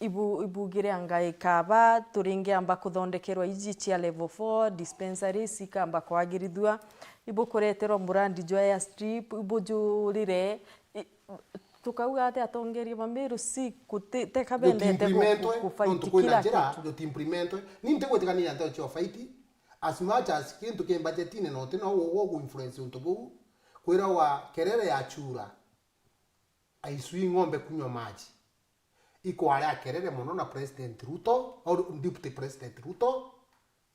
ibugire angai kaba turinge amba kuthondekerwa iji cia level 4 dispensaries ikamba kwagirithwa ibukureterwa murandi jo ya strip ibujurire tukauga ate atongeria Meru si kuteka bendete kufight kila kitu implement ni ntegwetikania ante cho fight as much as kintu ke budgetine no tino wo go influence untobu kwira wa kerere ya chura aisui ngombe kunywa maji iko ala kerere muno na president Ruto au deputy president Ruto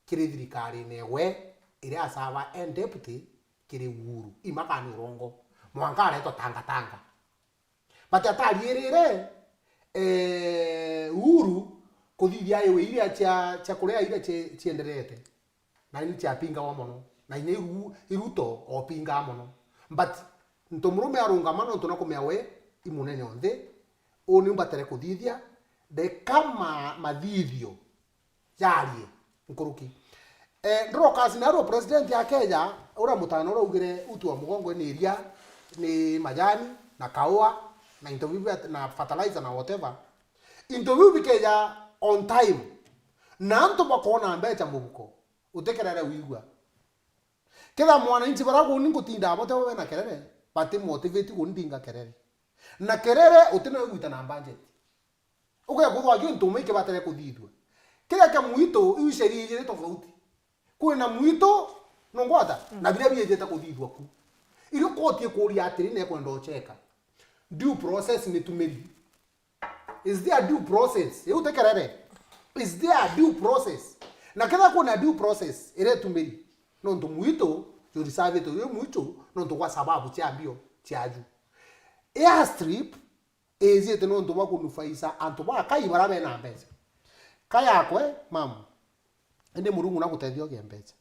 kiri thirikari newe ire asaba and deputy kiri Uhuru imakani rongo mwanka reto tanga batata lierere Uhuru kuthithia yewe ile cha kurea ile chienderete na ni cha pinga wa mono na ine Ruto opinga mono but ntomurume arungamano tunakomea we imunene onde oni mbatere kuthithia de kama mathithio yarie nkuruki ndro kazi na ro president ya Kenya ura mutano ro ugire utu wa mugongo ni iria ni majani na kaua na interview na fertilizer na whatever interview bikeja on time na anto bakona mbecha mubuko utekerere wigwa kila mwana inchi barago ningutinda bote we na kerere pati motivate kundinga kerere na kerere utino gwita na budget uko kuthwa gintu mike batare kuthithwa kila kya muito iusheri ije tofauti kwina muito nongwata na bila biyejeta kuthithwa ku ilo kotie kuria atiri ne kwenda ocheka due process ni tumeli is there due process utekerere is there due process na kila kuna due process ile tumeli no ndo muito yo reserve to yo muito no ndo kwa sababu chiambio chiaju airstrip ezete no ndo bakunufaisa antu ba kai barabe na mbeza kaya kwe mama ende murungu na gutethio gembeza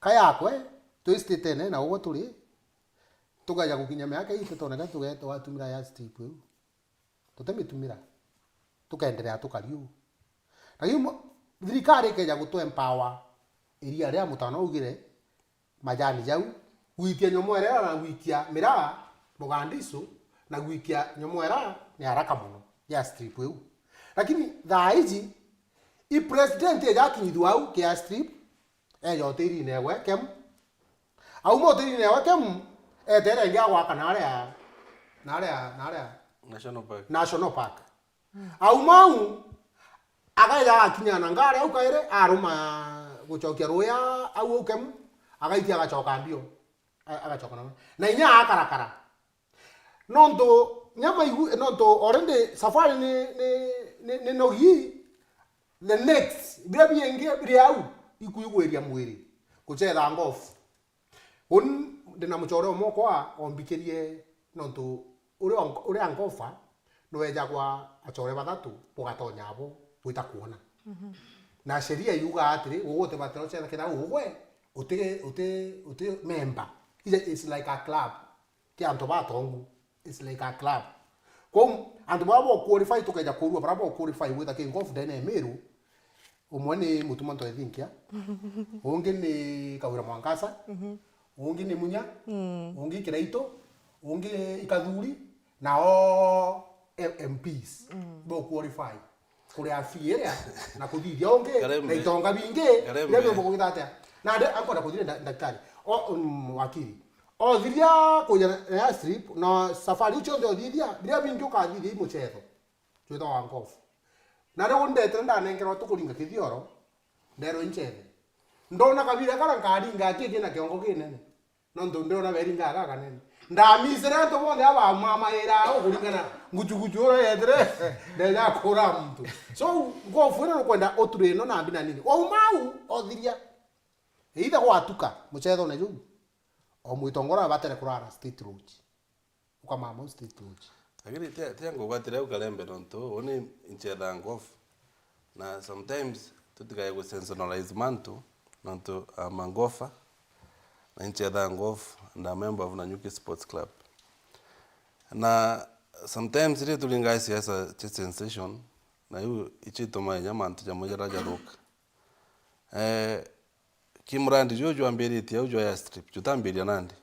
kaya kwe twistitene na ugo turi tukaja gukinya miaka ite toneka tugeto watumira airstrip eu tutemitumira tukaendelea tukariu lakini thirikari keja gutu empower iria ria mutano ugire majani jau gwikia nyomwera na gwikia miraa mugandiso na gwikia nyomwera ni haraka muno ya strip eu lakini thaizi i president ya kinyithwa au kia strip yotiri newe kem au motiri newe kem tere ngia gwaka naria national park au mau agaya akinya na ngare au kaire aruma guchokia roya au ukem agaitia agachoka mbio agachoka na inya akarakara nondo nyama igu nondo orende safari ni nogi the next bila bienge bila au ikuigu eria mwiri kuchetha ngofu un ndina muchore moko a ombikerie nondo uri angofa no eja kwa achore bathatu pugatonya abo gwita kuona na sheria yuga atiri ugote batero chetha kina ugwe uti member is like a club ki anto batongu is like a club kom anto babo qualify to kaja kurua babo qualify with the golf dene Meru umwani mutumanto ethinkia ungi ni kawira mwankasa ungi ni munya ungi kiraito ungi ikathuri nao MPs bo qualify kuri afiera na kuthithia ungi na itonga bingi ndio bogithata na ndio akora kuthire daktari wakili o thiria kuja ya strip na safari cho ndio thithia bila bingi ukathithia imuchetho twitha wa ngofu na ndio ndete ndanengero tukuringa kithioro ndero inchethe ndona kabira kara ngaringa kiti na kiongo kinene no ndo ndona beringa kaka nene ndamisire to bonde aba mama era okuringana ngujuguju yedre ndeja kura mtu so ngofu ino kwenda otureno na mbina nini o mau othiria either gwatuka muchetho na jugu o mwitongora batere kurara state road ukama state road lakini tiango gwatire ukalembe nonto oni inchetha ngofu na sometimes tutikaya ku sensationalize mantu nonto mangofa na inchetha ngofu and a member of Nanyuki Sports Club na sometimes ile tulinga siasa cha sensation na hiyo ichitoma nyama ntu jamoja raja roka kimrandi jojo ambiri tia ujo ya strip jutambiria nandi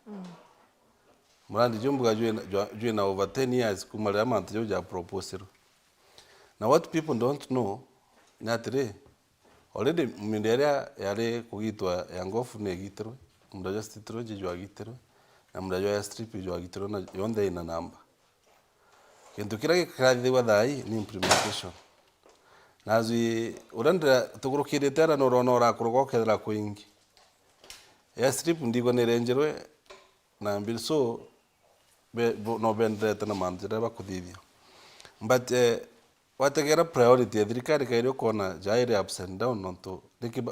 mrandi jumbuga jwe na over 10 years kumala amantu jojo proposal na what people don't know natire already minderia yale kugitwa ya ngofu ne gitero mdaja stitro jwa gitero na mdaja ya strip jwa gitero na yonde ina namba kintu kira kirathi wa thai ni implementation nazwi uranda tugurukire tera no rono ra kurugokethera kuingi ya strip ndigo ne renjerwe na mbilso no bendete na manjira bakuthithia but wategera priority ya thirikari kairo kona jaire ups and down nonto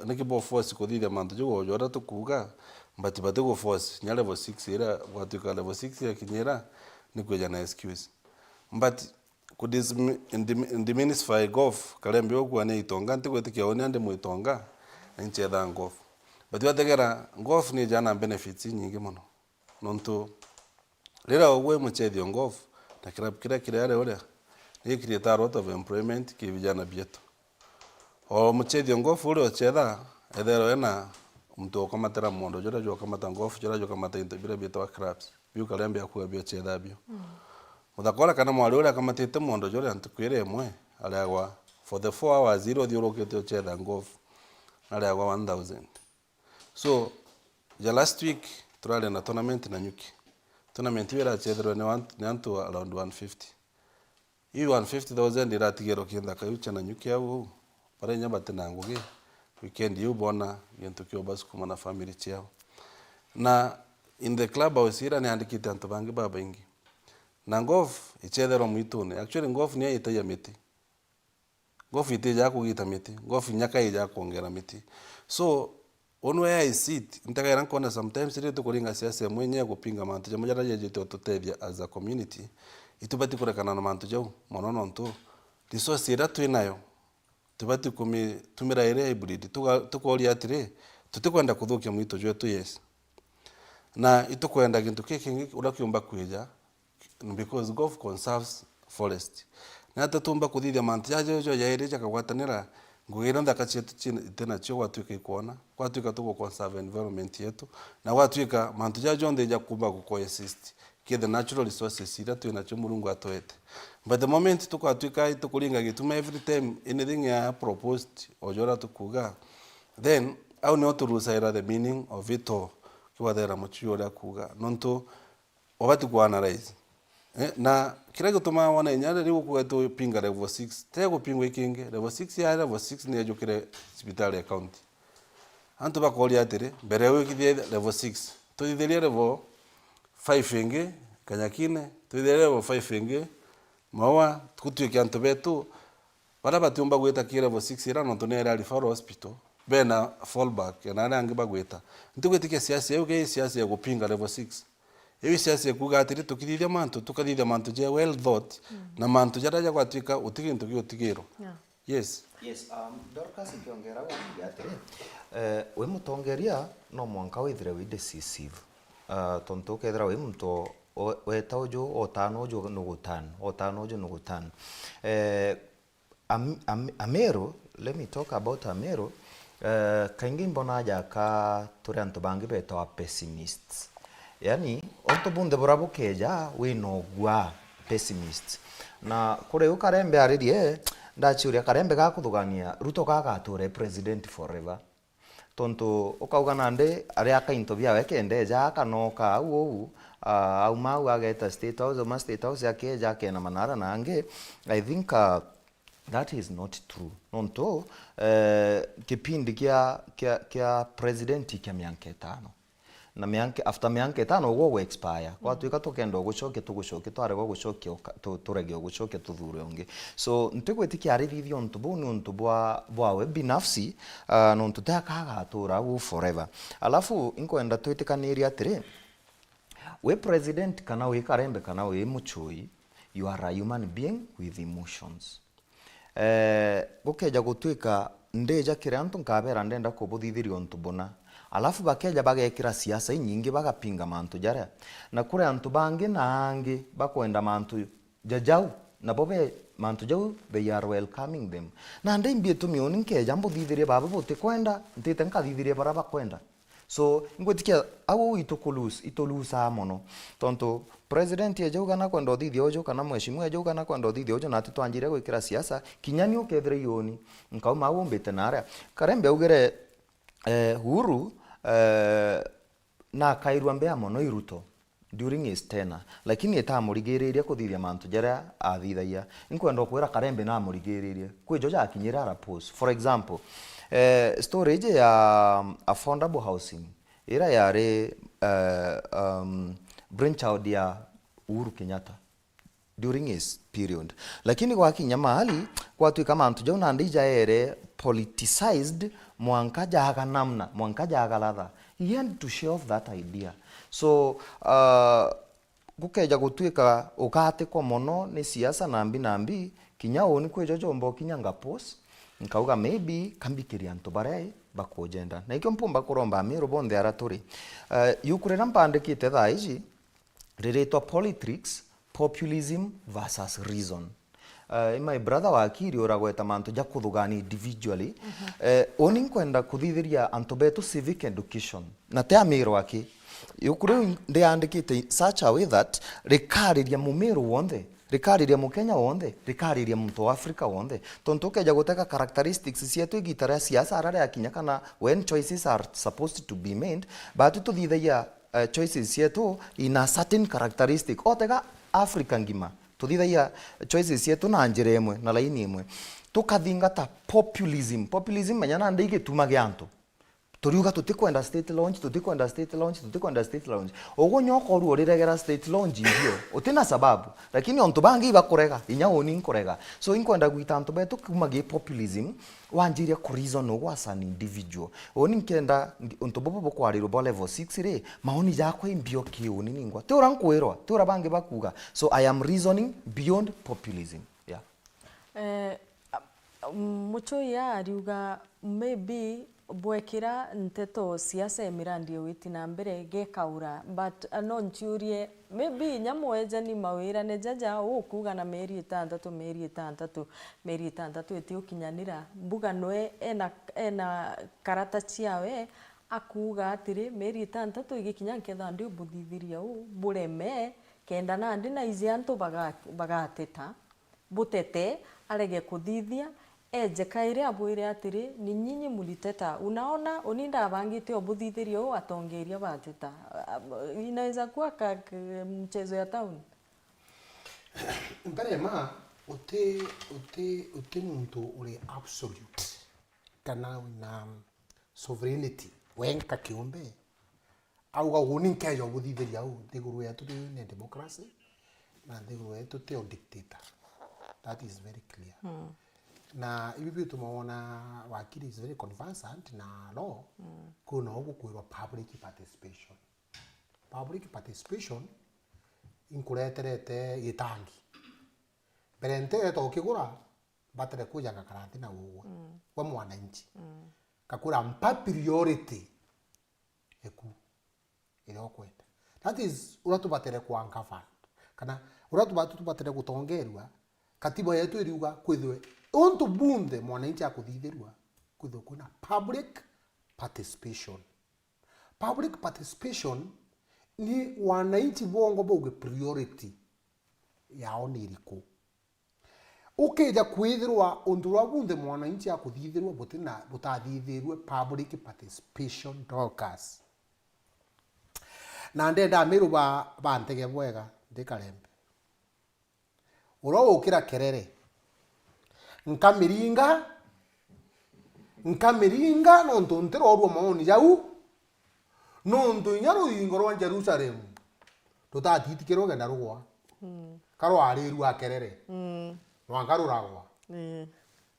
nikibo force kuthithia mantu jugo jora tukuga but batego force nya level 6 era watuka level 6 ya kinyera nikweja na excuse but could this diminishify golf kalembe ogwa ne itonga ntigwetikia oni ande muitonga nchetha golf but wategera golf ni jana benefits nyingi muno nonto rira ogwe muchethio golf na kira yale ore ni create a lot of employment ki vijana bietu o muchethio golf ule ochetha ethero ena mtu okamatera mondo jora jo kamata golf jora jo kamata intabira bietu wa clubs biu kalembe akuwa bio chetha bio muthakora kana mwari uri akamatite mondo jore antukwire emwe ariagwa for the 4 hours zero thiurukite ochetha golf ariagwa 1000 so ja last week turale na tournament na Nyuki tournament wera chetherwa ni antu around 150 hii 150,000 iratigero kinda kayucha na nyukia u pare nyamba tena ngugi weekend yu bona gintu kyo bas kuma na family chao na in the club house ira ni andikite antu bangi baba ingi na golf ichetherwa mwitune actually golf ni ita miti golf iteja kugita miti golf nyaka ija kuongera miti so on where I sit ntakaira nkona sometimes ile tukuringa siasa mwenye kupinga mantu jamu jara jeje tutethia as a community itubati kurekana na mantu jau monono ntu resource ira twinayo tubati tumira ile hybrid tukoli atire tutikwenda kuthukia mwito jwetu yes na itukwenda gintu kiki urakiumba kwija because golf conserves forest na tatumba kuthithia mantu jaje jo yaire jakagwatanira ngugira ndakachietu tena chyo gwatuika ikona gwatuika tuko conserve environment yetu na gwatuika mantu jajo ndeja kumba ku coexist ke the natural resources ira twina cyo murungu atoete but the moment tukwatuika tukuringa gituma every time anything ya proposed ojora tukuga then au no to rusaira the meaning of it all kiwathera muchiora kuga nonto obati ku analyze na kira gutuma wana inyare rigo kugato pinga level 6 tego pingwe kinge level 6 ya level 6 ne jukire hospital ya county antu bakoli atere bere wikithie level 6 tuthitherie level 5 inge kanyakine tuthitherie level 5 inge mawa tutuike antu betu bara batumba gweta kire level 6 ira no tunera referral hospital bena fallback na nangi bagweta ntigwetike siasa yuke siasa ya kupinga level 6 ebi siasa kuga atiri tukithithia mantu tukathithia mantu je well thought na mantu jaraja gwatuika utigintu giotigiro yes Dorcas ikiongera wani atiri we mutongeria no mwanka withire we decisive tonto kethira we muntu weta ujo otano ujo nugutan Meru, let me talk about Meru. Kaingi mbona jaka turi antu bangi beto pessimists. Yani onto bunde burabu keja we no gwa pessimists. Na kure ukarembe aririe ndachiuria karembe gakuthugania Ruto gagatore president forever. Tonto ukauga nande aria kainto bia wekende jaka noka au au mau ageta state house yake jake na manara nange I think that is not true. Nonto kipindi kia president kia miaka 5 na after miaka 5 ugo expire kwa tuika tokenda gucoke tware gucoke turege gucoke tuthure onge so ntigwetikia arithithio ntubu ni ntubwa bwawe binafsi nonto takaga tura u forever alafu inkwenda twitikaniria atiri we president kana we karembe kana we muchui you are a human being with emotions gukeja gutuika ndeja kirantu nkabera ndenda kubuthithirio ntubona alafu bakeja bagekira siasa nyingi bagapinga mantu jara na kure antu bangi na angi bakwenda mantu jajau na bobe mantu jau they are welcoming them na ndai mbietu mioni nkeja mbuthithirie baba bote kwenda ntite nkathithirie baraba kwenda so ngwetikia awo itolusa mono tonto president ya jauga na kwenda thithio jo kana mheshimiwa jauga na kwenda thithio jo na tutwanjire gwikira siasa kinyani ukethire yoni nkauma wombete nara karembe ugere huru na kairwa mbea mono iruto during his tenure lakini etamurigiriria kuthithia mantu jara athithaia inkwenda kwira karembe na murigiriria kwijo ja kinyira rapose for example storage ya affordable housing ira yare brainchild ya Uhuru Kenyatta during his period lakini kwa kinya mahali kwa tu kama antu jona ndija ere politicized mwanka jaga namna mwanka jaga ladha he had to show off that idea so gukeja gutuika ukate kwa mono ni siasa nambi kinya oni kwejo jombo kinya ngapos nkauga maybe kambikiria antu barai bakojenda na ikyo mpumba kuromba Meru bonde araturi yukurera mpandikite thaa ici riretwa politics populism versus reason my brother wa akiri uragweta mantu ja kuthugani individually oni nkwenda kuthithiria antu betu civic education na te Meru aki yukuru ndiandikite such a way that rikariria mumeru wonde rikariria mukenya wonde rikariria muntu wa Africa wonde tonto keja guteka characteristics cietu igitara siasa arare akinya kana when choices are supposed to be made but tuthithaia choices yetu ina certain characteristic otega Africa ngima tuthithagia choices yetu na njira imwe na laini imwe tukathingata populism manyana ndigi tumage antu turiuga tutikwenda state launch ogo nyoko ru oriregera state launch ndio utina sababu lakini onto bangi bakorega inya oni nkorega so inkwenda gwita antu betu kumage populism wanjiria ku reason ogo as an individual oni nkenda onto bobo kwariro bo level 6 ri maoni yakwa imbio kiuni ningwa tura nkwirwa tura bangi bakuga so I am reasoning beyond populism mucho ya ariuga maybe bwekira nteto siasa emirandi witi na mbere gekaura but no nchurie maybe nyamweje ni mawira ne jaja ukuga na meri itandatatu eti ukinyanira mbuga noe ena karata ciawe akuga atiri meri itandatatu igikinya nketha ndi buthithiria u bureme kenda na ndi na izi antu bagateta butete arege kuthithia eje kaire abwire atiri ni nyinyi muliteta unaona uninda bangite obuthithirio o atongeria bateta inaweza kuwa mchezo ya town mbere ma uti muntu uri absolute kana na sovereignty wenka kiumbe au uni nkejo obuthithiria u ndiguru yetu ni democracy na ndiguru yetu te dictator that is very clear na ibibi tumaona wakili is very conversant na law kuna huko kwa public participation inkureterete gitangi berente to kigura batere kuja ngakarati na uwa kwa mwananchi kakura mpa priority eku ilo kwenda that is uratu batere kwa ngafana kana uratu batere gutongerwa katiba yetu iriuga kwithwe onto bunde mwananchi akuthithirwa kwithwe kuna public participation ni wananchi bongo boge priority yao ni iriku ukija kwithirwa ondurwa bunde mwananchi akuthithirwa butathithirwe public participation dokas na ndenda Meru bantege bwega ndikarembe uro ukira kerere nkamiringa nonto nterorwo maoni jau nonto nyaru ingorwa Jerusalem tutatitikiro genda rugwa karo ariru akerere nwangaruragwa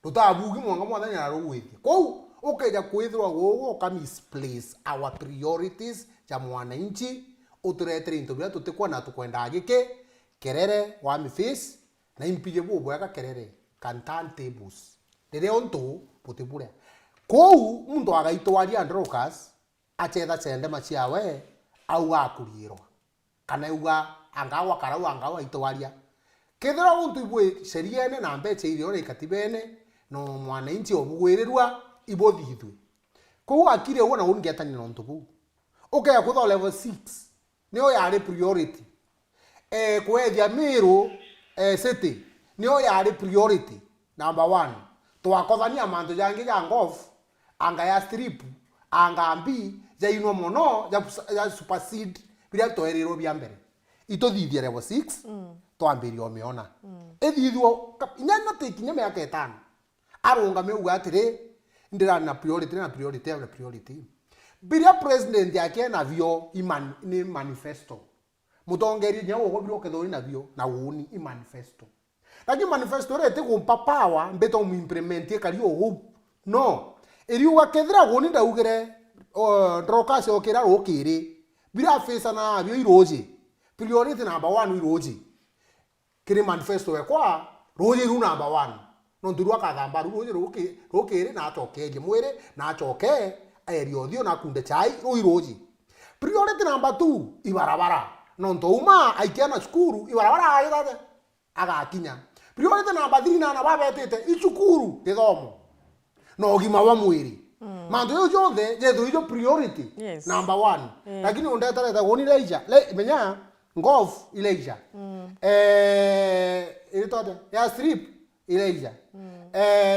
tutabugi mwanga mwathanya na rugwithia kou ukeja kwithirwa gogo ka misplace our priorities ja mwananchi uturetere into bia tutikwa na tukwenda gike kerere wa miface na impige bobo ya kerere cantan tables rere onto potebure kou muntu agaitwaria androkas achetha chende machiawe au akurierwa kana uga angawa karau angawa itwaria kethera muntu ibwe seriene na mbeche irio ri katibene no mwananchi obugwirirwa ibothithwe kou akire wona ungetani no ntubu okay akutho level 6 niyo yari priority kwethia Meru city niyo yari priority number 1 twakothania mantu jangi ya golf anga ya strip anga mbi ja ino mono ya supersede biria toerero bia mbere itothithia level 6 twambirio miona ethithwo inyana tekinya miaka 5 arunga meuga atire ndira na priority biria president yake na vyo ni manifesto mutongeri nyawo go biro kethori na vyo na woni i manifesto lakini manifesto rete kumpa power mbeto mu implement kali o no eriuga kethira woni ndaugire ndroka cio kira rukiri bira face na vyo iroje priority number 1 iroje kiri manifesto wekwa roje ru number 1 no ndurwa kathamba roje rukiri na atokeje mwire na achoke eriothio na kunde chai roiroji priority number 2 ibarabara no ntouma aikiana skuru ibarabara ayirade agakinya priority number 3 na babetete ichukuru githomo no gima wa mwiri mando yo jothe jethu ijo priority number 1 lakini undetareta woni leisha menya golf ileisha iritote ya strip ileisha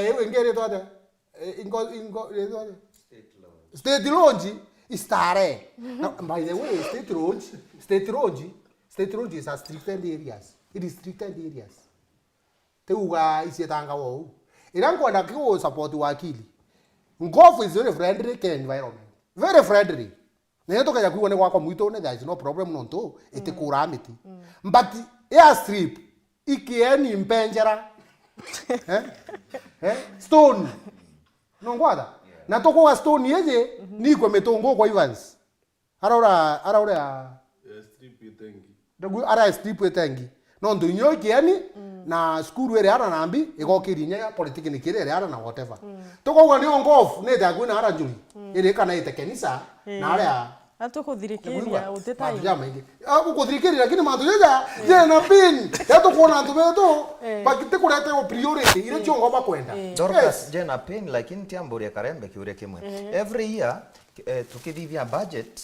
iwe ngere tote ingo iritote state launch Istare. Now, by the way, state roads is a restricted areas. It is restricted areas. Teuga isietanga wao. Irango na kiwo support wakili. Golf is very friendly to environment. Very friendly. Neto kaya kuone kwa muito ne there is no problem nonto ite kuramiti. But airstrip ikieni mpenjera. Stone. Nongwada. Na toko wa stone yeje ni kwa metongo kwa Evans. Araura strip itengi. Dogu ara strip etengi. No ndo nyo kieni na skuru ere ara nambi ego kirinya politiki ni kire ere ara na whatever. Toko wa ni ongof ne da gwina ara njuri. Ere kana ite kenisa na ara Atukuthirikiria utetai. Ukothirikiria lakini mantu jaja je na pin. Yato kuona ntu beto bakite kurete o priority ile chongo bakwenda. Dorcas je na pin lakini tiamburia karembe kiuria kimwe. Every year tukithithia budget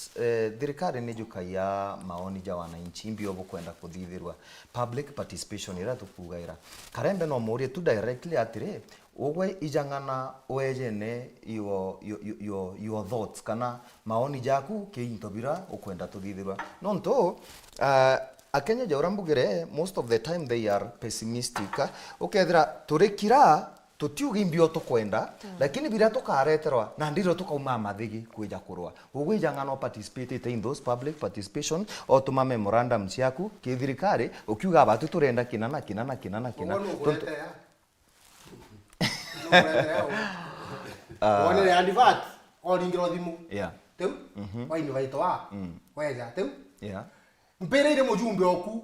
thirikari ni jukaia maoni ja wananchi mbio bukwenda kuthithirwa public participation ira tukugaira karembe no murie tu directly atire ogwe ijangana wejene your thoughts kana maoni jaku keintobira ukwenda tuthithirwa nonto akenya jaurambugire most of the time they are pessimistic ukethira turikira tutiugi mbio tukwenda lakini bira tukareterwa na ndiro tukauma mathigi kwija kurwa ugwijanga no participate in those public participation o tuma memorandum ciaku kithirikari ukiuga abatu turenda kinana One le advert all ingiro thimu yeah teu wa invite wa weja teu yeah mpere ile mujumbe oku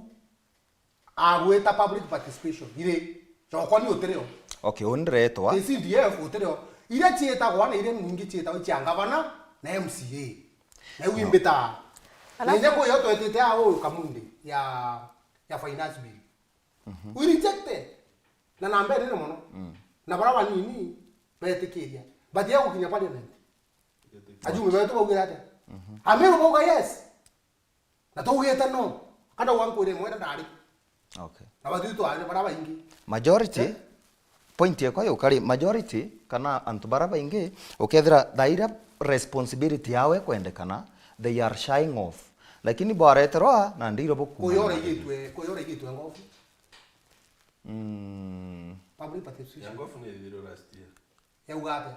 agweta public participation ile choko ni otereo. okay onretwa CDF otereo ile chieta kwa na ile nyingi chieta uchanga bana na MCA na wimbeta nje ko yoto etete ao kamundi ya finance bill we rejected na namba ile mono na baraba nini betekeria but ya kukinya parliament ajume beto ko girate amero boga yes na to ugeta no kada wangu ile mwenda ndari okay na batu to ane baraba ingi majority point yako yo kali majority kana antu baraba ingi ukethira daira responsibility yawe kwendekana they are shying off lakini bareterwa na ndiro boku koyore gitwe ngofu public participation Yangofu ni dhiro last year. ya ugape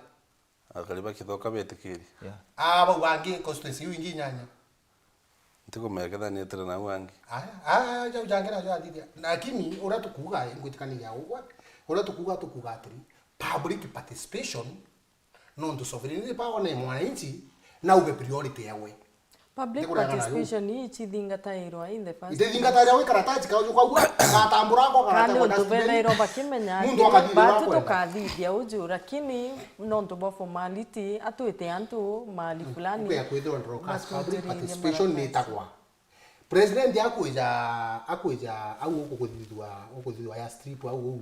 Akaliba kithoka betikiri. yeah ba wangi constituency wingi nyanya Ntiko meketha ni etere na wangi. ja ujangira ja didia lakini ora tukuga ngwitikani ya ugwa ora tukuga atiri public participation no ndo sovereignty power na mwananchi na ube priority yawe Public participation ni chithingatairwa in the past. Ithingatairwa we karatachi ka uju kwa gatamburango kana ndo bena ro bakimenya mundu akathithia batu tukathithia uju lakini no ndo bo formality atuite antu mali fulani ya kwithwa broadcast public participation ni takwa president akuja au ukuthithwa ya strip au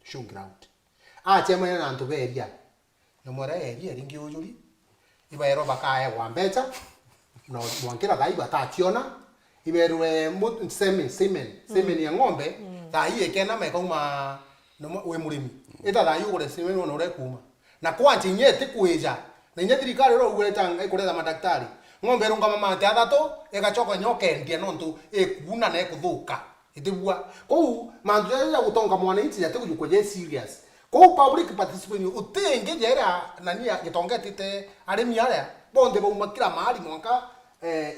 showground chema na antu beria no mora eria ringi ujuri ibaero bakaya kwa mbecha no mwankira thai batationa iberwe semen ya ng'ombe thai ekena mekauma no we murimi eta thai ugure semen no ore kuma na kwanti nyeti kuija na nyeti rikari ro ugure tanga ikureza madaktari ng'ombe runga mama te athato egachoka nyoke ndie nontu ekuna na ekuthuka itibua kou mandu ya gutonga mwananchi ya teku yukoje serious kou public participation utenge jera nani ya gitongetite arimi aria bonde bauma kila mahali mwanka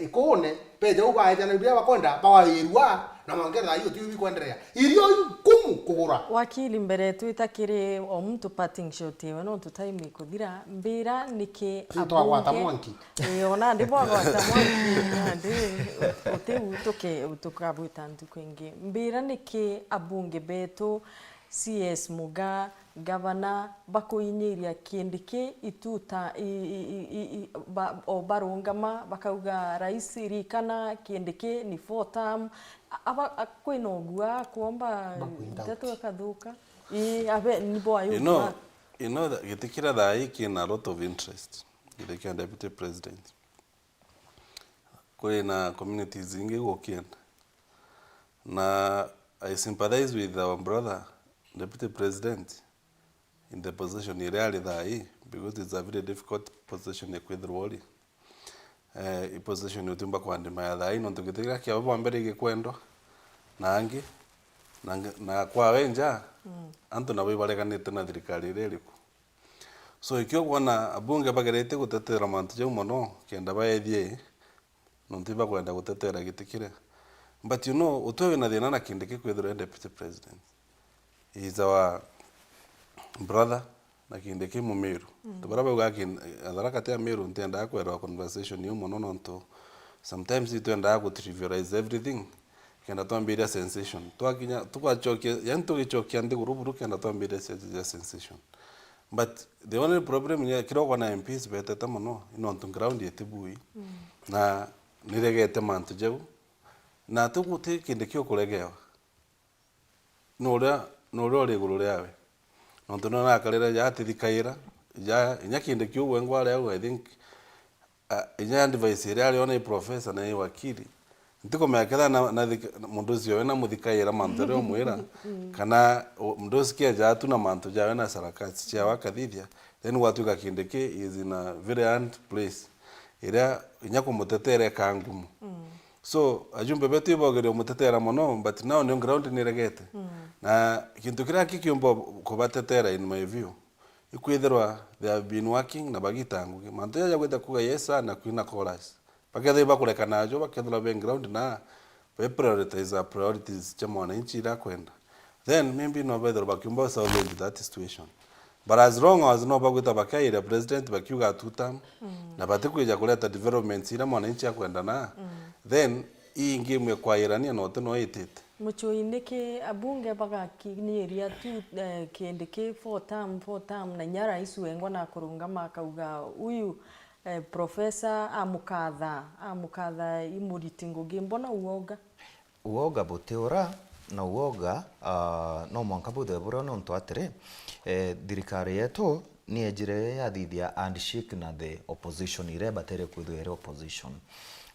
ikone peje ugaja na bia bakwenda bawairwa na mangera hiyo tiwi kwendelea irio kumu kugura wakili mbere twitakire o muntu parting shot we no to time ikuthira mbira niki abunge ona ndipo gwatamwanki ndi tukabwita ndu kwingi mbira niki abunge betu CS Muga gavana bakuinyiria kindiki ituta o barungama bakauga rais rikana kindiki ni 4 term aba kwina ogua kuomba tetu akathuka abe ni boy you know that gitikira thai kina a lot of interest gitikira deputy president kwina communities ingi gokienda na I sympathize with our brother deputy president in the position ireali thai, because it's a very difficult position ya kwithirwori. I position utumba kwandima ya thai no tugitika kia baba mbere gikwendo na angi na kwa wenja antu na bibareganite na thirikari ireriku. So ikio kuona abunge bagerete gutetera mantu jau mono kenda baethie no ntiba kwenda gutetera gitikire. But you know, utwe na thina na Kindiki kwithira deputy president. He is our brother na Kindiki mu Meru. Tubaraba ugaki atharaka te Meru ntenda kwera conversation yo mono nonto. Sometimes it enda go trivialize everything. Kenda twambiria sensation. Twakinya tukwachokia yani tugichokia ndi guruburu kenda twambiria sensation. But the only problem ni kiroko na MPs beteta mono ino on ground yetibui. Na niregete mantu jau. Na tuguti Kindiki okuregewa. Nora iguru riawe. Nontu no nakarira ya tithikaira ya inya Kindiki uwe ngware au I think inya advice ria ari ona professor na wakili. Ntiko meketha na mundu cio na muthikaira mantu rio mwira kana mundu cio ja tu na mantu jawe na sarakati cia wakathithia then watuka Kindiki is in a very hard place. Ira inya kumutetere kangumu. So ajumbe betu ibogere umutetera mono but now on ground ni regete. Na kintu kira kikiomba kubatetera in my view. Ikwithirwa they have been working na bagitangu. Mantu ya gweta kuga yesa na kuina chorus. Paketha ibakureka najo bakethira background na we prioritize our priorities cha mwananchi ira kwenda. Then maybe no better bakiomba solve that situation. But as long as no bagweta bakaira president bakiuga tutam na batikuja kuleta developments ira mwananchi akwenda na then hii ngimwe kwa irania no teno itete muchoine ke abunge baga kinyeria tu Kindiki 4 term na nyara isuengwa na kurunga makauga uyu professor amukatha imuritingo gimbona uoga boteora na uoga no mwanka bude bura no ntwatire thirikari yetu ni ejire ya thithia handshake na the opposition ire batere kwithwere opposition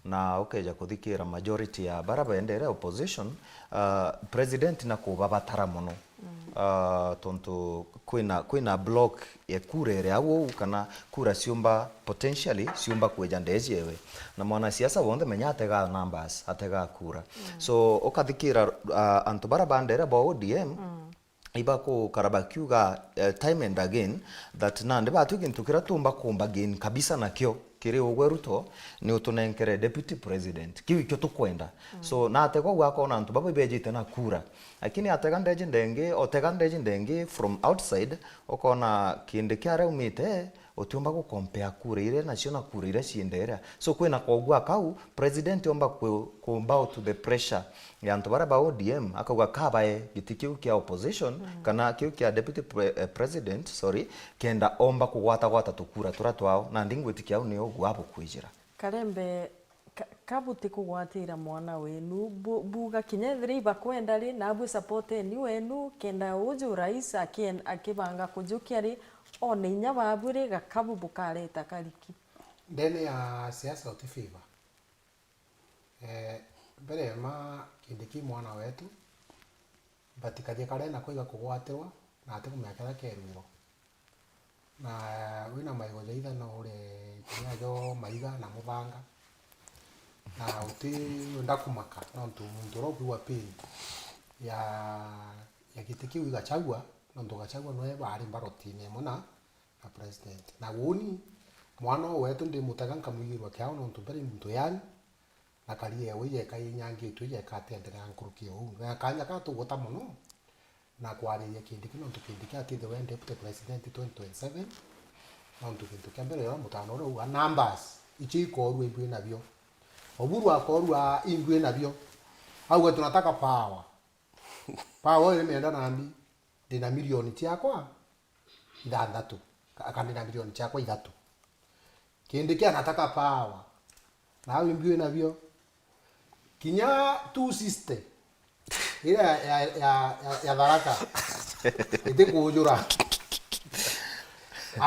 na ukeja kuthikira majority ya baraba endere opposition president na kubabatara muno tonto kwina block ya kura ere awo kana kura siumba potentially siumba kweja ndejewe na mwana siasa wonde menya atega numbers atega kura so ukathikira antu baraba endere ba ODM iba ko karabakiuga time and again that nande batugintukira tumba kumba gain kabisa nakyo kiri ugweruto ni utunenkere deputy president kiwi kyo tukwenda so na atego gwako na ntu baba bejite na kura lakini atega ndeje ndenge from outside okona kinde kyare umite otumba ko compare kura ire na ciona kura ire ciendera so kwena kogwa kau president omba kumba to the pressure ya ntu bara ba ODM akagwa kabae gitikiu kya opposition kana kiu kya deputy president kenda omba kugwata tukura turatwao na ndingwitikia ni ogwa abo kwijira Karembe kabuti kugwatira mwana wenu buga kinyethiri ibakwenda ri na abu support ni wenu kenda uju rais akibanga kujukia ri one inya babure gakabu bukareta kariki ndene ya siasa utifiva mbere ma Kindiki mwana wetu batikathie karena kuiga kugwatirwa na ate kumekera keruro na wina maigo jaitha no ure kinyajo maiga na mubanga na uti ndakumaka no muntu rokuwa pini ya Kindiki igachagua no ndogachagua no bari mbarotine mona na president na woni mwana wetu ndi mutaga nkamwigirwa kyao no ntubere muntu yani na karie wiye kainyangi tuye katendera nkurukio na kanya ka tugota muno na kwariye Kindiki no Kindiki atithe we deputy president 2027 no Kindiki mbere yo mutano ro numbers ichiko ru ibwe nabyo oburu akorwa ingwe nabyo au tunataka power ile imeenda nambi ndina milioni ciakwa 6 akandina milioni ciakwa 3 Kindiki anataka power na au ingwe nabyo kinya tu system ila ya dharaka ite kujura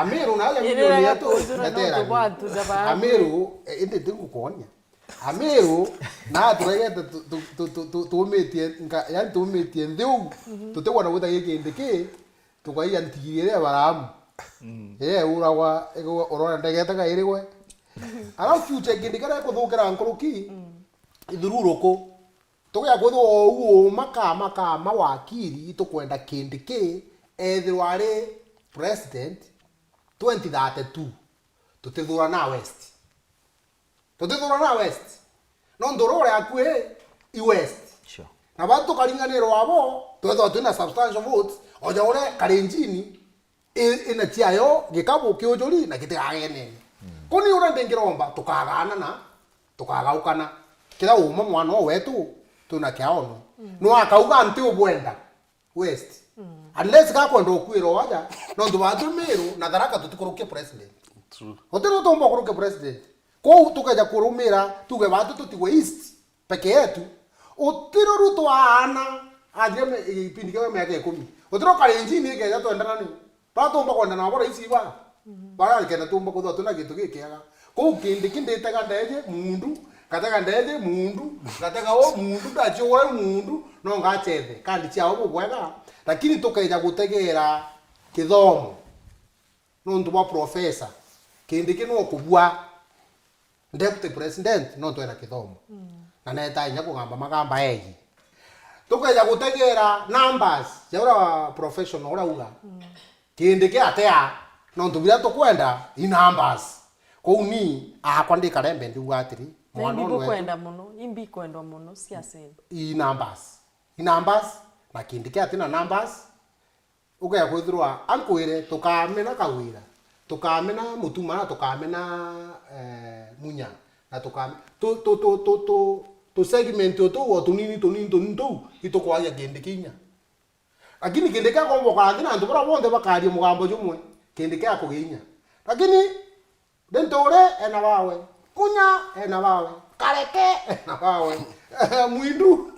Meru na milioni yetu natera Meru ite tingukonya Meru na turege tumetie yani tumetie ndeu tutegwa na guta Kindiki tukaia ntigire baramu uragwa urona ndegetaga irigwe alafu future ngindikara kuthukira nkuruki ithururuku tugia kwithwo uo maka mawakiri tukwenda kindiki ethirwa ari president 2032 tutithura na west no ndorore akue i west Sure. na batu karinganiro abo twethwa twina substantial votes oja ure karenjini ina tiayo gikabu kiujuri na kitigagene kuni ura ndengiromba tukagaukana kira uma mwana wetu tuna kiaono no akauga anti ubwenda west unless ka kwenda okwiro waja no ndubatu Meru na Tharaka tutikuruke president True. otero tomba kuruke president ko tukaja kurumira tuge batu tutigwe east peke yetu otero Ruto ana adreme ipindi kwa miaka 10 otero karenjini ikeja twendana ni batomba kwenda na bora isi ba bara kena tumba ko tuna gitu gikiaga ko kindi tega ndeje mundu katega ndeje mundu katega o mundu dachiwe mundu no ngachethe kandi chiao bubwega lakini tukaija gutegera kithomo no ndwa professor kindi kino kubwa deputy president no twena kithomo na neta inya kugamba magamba egi tukaija gutegera numbers yaura professional ura uga kindi ke atea no ndubira tukwenda i numbers ko ni akwa ndi karembe ndi ugatiri mwana kwenda muno imbi kwenda muno siasa i numbers na kindi ke atina numbers ugaya kwithirwa ankwire tukamena kawira tukamena mutuma tukamena munya na tukame to segment to tunini to itokwaja kindi kinya lakini kindi ka kombo kana ndu bora bonde bakari mugambo jumwe kindi ka kuginya lakini dentore ena bawe kunya ena bawe kareke ena bawe mwindu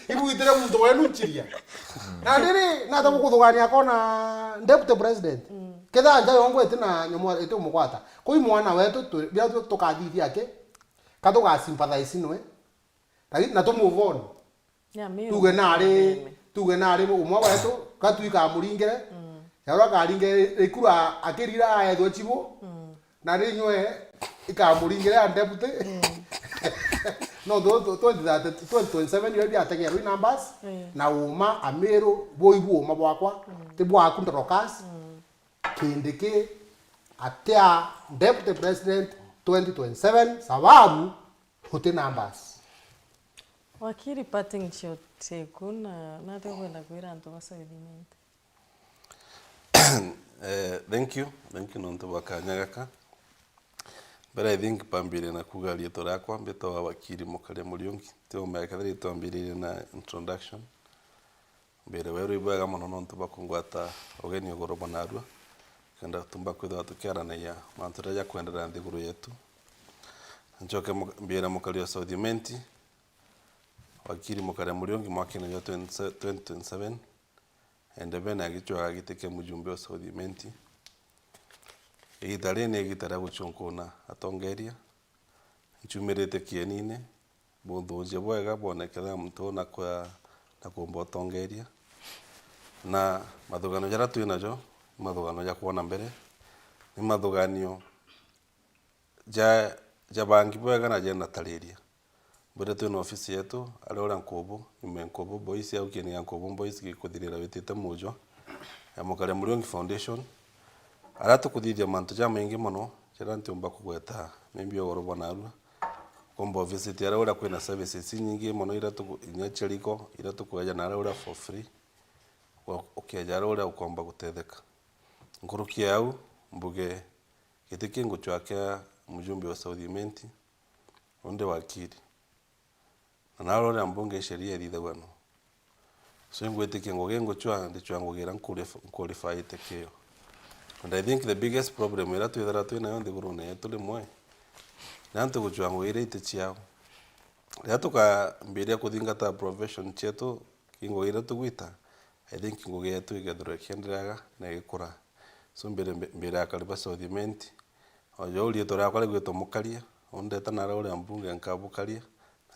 ibu itire muntu wenu chiria na ndiri na tabu kuthugania kona deputy president ketha nja yongo etina nyomo ete mukwata koi mwana wetu bia tukathithia ke katuga sympathize nwe na to move on ya Meru tuge nari umwe wetu katuika muringere yaura karingere ikura akirira ethwo chibo na rinywe ikamuringere deputy no 2027 yebi atengero numbers na uma amero boibu uma bwakwa te bwaku ndorokas kindiki atia deputy president 2027 sababu hote numbers wakiri parting shot kuna kwenda kwira ndo basaidiment Thank you nonto bakanyagaka. But I think pambire na kuga rieto rakwa mbeto wa wakiri mukale muriongi teo mekadri twambirire na introduction mbere weru ibaga muno nonto bakungwata ogeni ogoroba narua kanda tumba kwitha tukiara na ya mantura ya kwendera ndiguru yetu njoke mbira mukali saudimenti wakiri mukale muriongi mwakina ya 2027 ende bena gichwa giteke mujumbe wa saudimenti igitarene gitara guchunkuna atongeria nchumirite kienine bunduje bwega bonekera mtu na kumbo tongeria na mathugano jara twinajo mathugano ja kuona mbere ni mathuganio ja bangi bwega na jena tariria bure twina ofisi yetu arora nkubu ime nkubu boys au kini ya nkubu boys gikuthirira witite mujo ya Mukare Muriongi Foundation aratu kuthithia mantu ja maingi muno kira ntiumba kugweta mimbi ogoroba narua kombo visit ya ura kwina services nyingi muno iratu inyacheriko iratu kuja na ura for free ukiaja ura ukomba gutetheka ngurukia au mbuge gitiki nguchwakea mjumbe wa saudimenti onde wakiri na narora mbunge sheria thithagano so ngwetike ngogengo chwa ndichwa ngogera qualify tekeo. And I think the biggest problem era tu na yonde gurune yetu limwe nanto kuchwa ngwire itichiao yatuka mbiria kuthingata profession chetu kingoira tugwita I think ngogetu igethura kenderaga na gikura so mbere akaliba saudimenti ojo urieto rakwa gwito mukaria onde tanara uri mbunge nkabukaria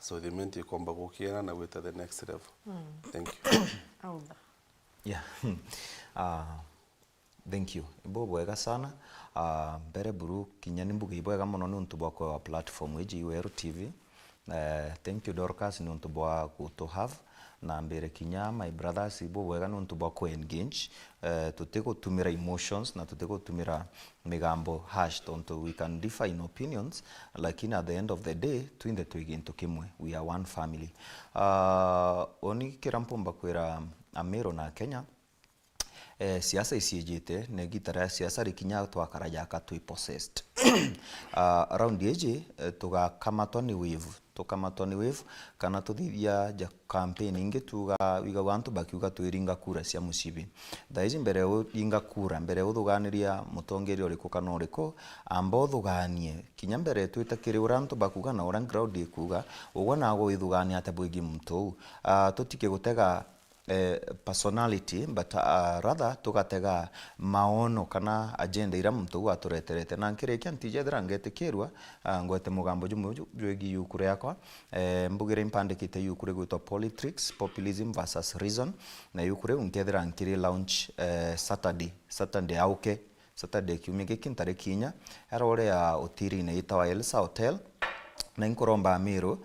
saudimenti ikomba gukiera na gwita the next level. Thank you. Auda Yeah. Thank you. Ibo bwega sana. Mbere buru kinya nimbuga ibwega mono nuntu bwa kwa platform GICIACA TV. Thank you Dorcas nuntu bwa to have na mbere kinya my brothers ibo bwega nuntu bwa ko engage. Tuteko tumira emotions na tuteko tumira migambo hash tonto we can differ in opinions, lakini at the end of the day twinde tuiginto kimwe, we are one family. Oni kirampomba kwera Meru na Kenya. Siasa isijite negitara siasa rikinya twakaraja twi possessed. Around eji tugakamatooni wave kana tuthithia ja campaigning tuga wiga wantu bakiuga twiringa kura cia musibi thaizi mbere inga kura mbere uthuganiria mutongeri uriko kana uriko amba uthuganie kinya mbere twitakiri urantu bakuga na uran crowd ikuga ugwa nago ithugania ate bwigi mtu tutike gutega personality but rather tugatega maono kana agenda ira mtu atureterete na nkireke ntijethera ngetikirwa ngwete mugambo jumu jwegi yukure yakwa mbugire impandikite yukure gwitwa populism versus reason na yukure unkethera nkiri launch Saturday auke Saturday kiumige kintare kinya arore ya utiri ne itawa Elsa Hotel na inkoromba Meru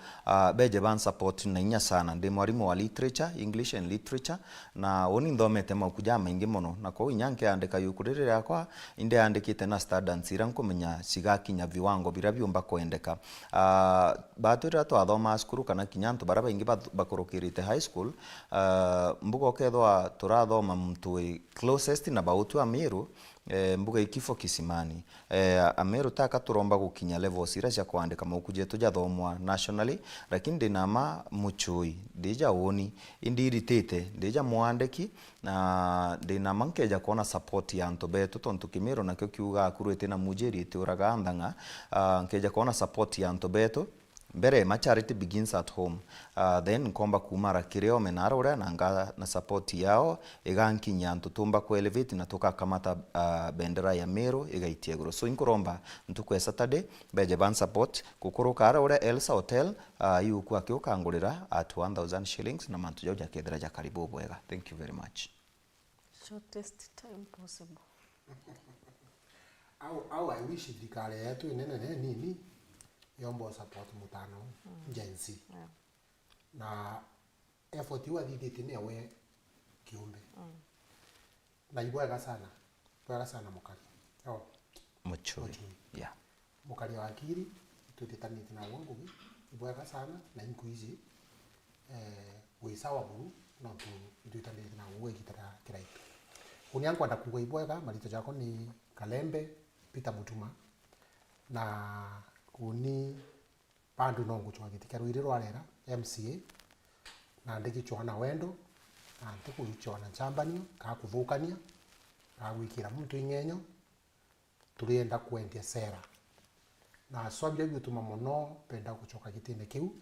beje ban support na inya sana ndi mwarimu wa literature English and literature na oni nthomete makuja maingi muno na kwa inyanke andika yukurire yakwa inde andikite na standards ira nkumenya cigakinya viwango bira byumba kwendeka batura twathoma skuru kana kinyanto baraba ingi bakorokirite high school mbugo kethwa turathoma mtu closest na bautu Meru mbuga ikifo kisimani Meru taka turomba gukinya levels ira cia kwandika mukuje tujathomwa nationally lakini ndinama muchui deja woni indiritete deja mwandiki na ndinama nkeja kuona support ya antu betu tontu Meru nakyo kiuga akurete na mujeri uraga andanga nkeja kuona support ya antu betu mbere ma charity begins at home then nkomba kumara kireo menara ura na support yao igankinya ntutumba ku elevate na tukakamata bendera ya Meru igaitie gro so inkoromba ntukwe Saturday beje ban support kukuruka ara ura Elsa Hotel yuku akiukangurira at 1000 shillings na mantu joja kedra ja karibu bwega. Thank you very much. Shortest time possible. I wish thikare yetu inene nini yombo support mutano jensi na effort iwa thithite ni awe kiumbe na ibwega sana mukari Muchuri yeah mukari wa akiri tutitanite na wongo ibwega sana na inkuizi wisawa buru no tutitanite na wewe kitara kiraitu unyangu ndakuga ibwega marito jako ni Kalembe Peter Mutuma na kuni pandu no guchwa giti karwire rwarera MCA na ndiki chwana wendo na ndiku chwana chambanio ka kuthukania ka gwikira muntu ingenyo turienda kwendia sera na swabya bituma mono penda guchoka gitine kiu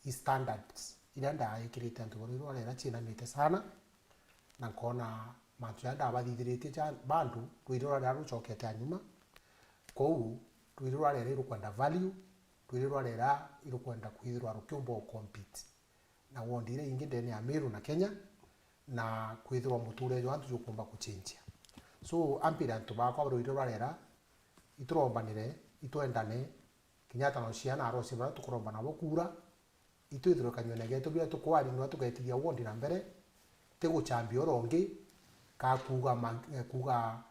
standards ila ndaikirite ntugori rwarera china mite sana na kona matu ya ndabathithirite cha bandu rwire rwarera ruchokete anyuma kou twirwa rero irukwenda value twirwa rero irukwenda kwithirwa rukyombo compete na wondire ingi ndene ya Meru na Kenya na kwithirwa muture yo antu yukumba kuchinjia so ampira antu bakwa rwirwa rero iturombanire itwendane kinyata no ciana arosi bara tukuromba nabo kura itwithirwa kanyone getu bia tukwari no tugetithia wondi na mbere tego chambio rongi ka kuga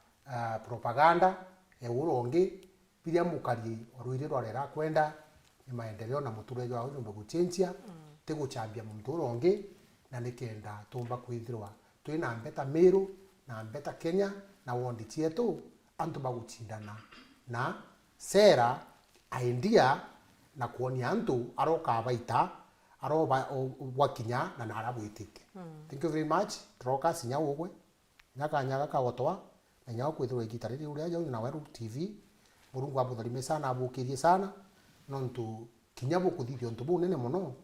propaganda urongi biria mukari orwire rwarera kwenda ni maendeleo na muture yo aho nyumba guchenjia tego chambia mumturo ongi na nikenda tumba kwithirwa twina mbeta Meru na mbeta Kenya na wondi chietu antu baguchindana na sera idea na kuonia antu aroka baita aroba wakinya na narabwitike. Thank you very much. Troka sinya ugwe nyaga kagotwa na nyago kwithirwa igitariri uria jau na Weru TV Murungu abutharime sana abukirie sana nontu kinyabo kuthithio ntubu nene muno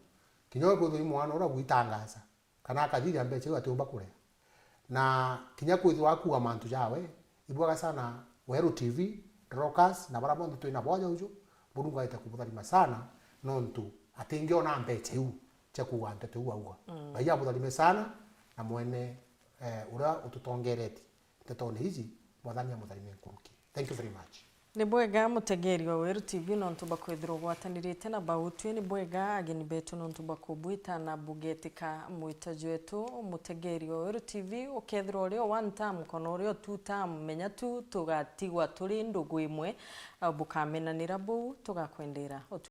kinyo kuthiri mwana ora gwitangaza kana akathiri ambeche atumba kure na kinya kwithirwa akuga mantu jawe ibwaga sana Weru TV Rockers na barabo ntu ina boja ujo Murungu aita kubutharima sana nontu atingiona ambeche u cha kuwa ntetu auga baya abutharime sana na mwene ura ututongereti tetone hizi mwathania mutharime nkuruki. Thank you very much. Ni bwega mutegeri wa Weru TV nontu bakwithirwo gwatanirite na bautwi ni bwega ageni betu nontu bakubwita na bugetika mwita jwetu mutegeri wa Weru TV ukethirwo rio Wantam Kana rio Tutam menya tu tugatigwa turi ndugu imwe bukamenanira buu tugakwendera.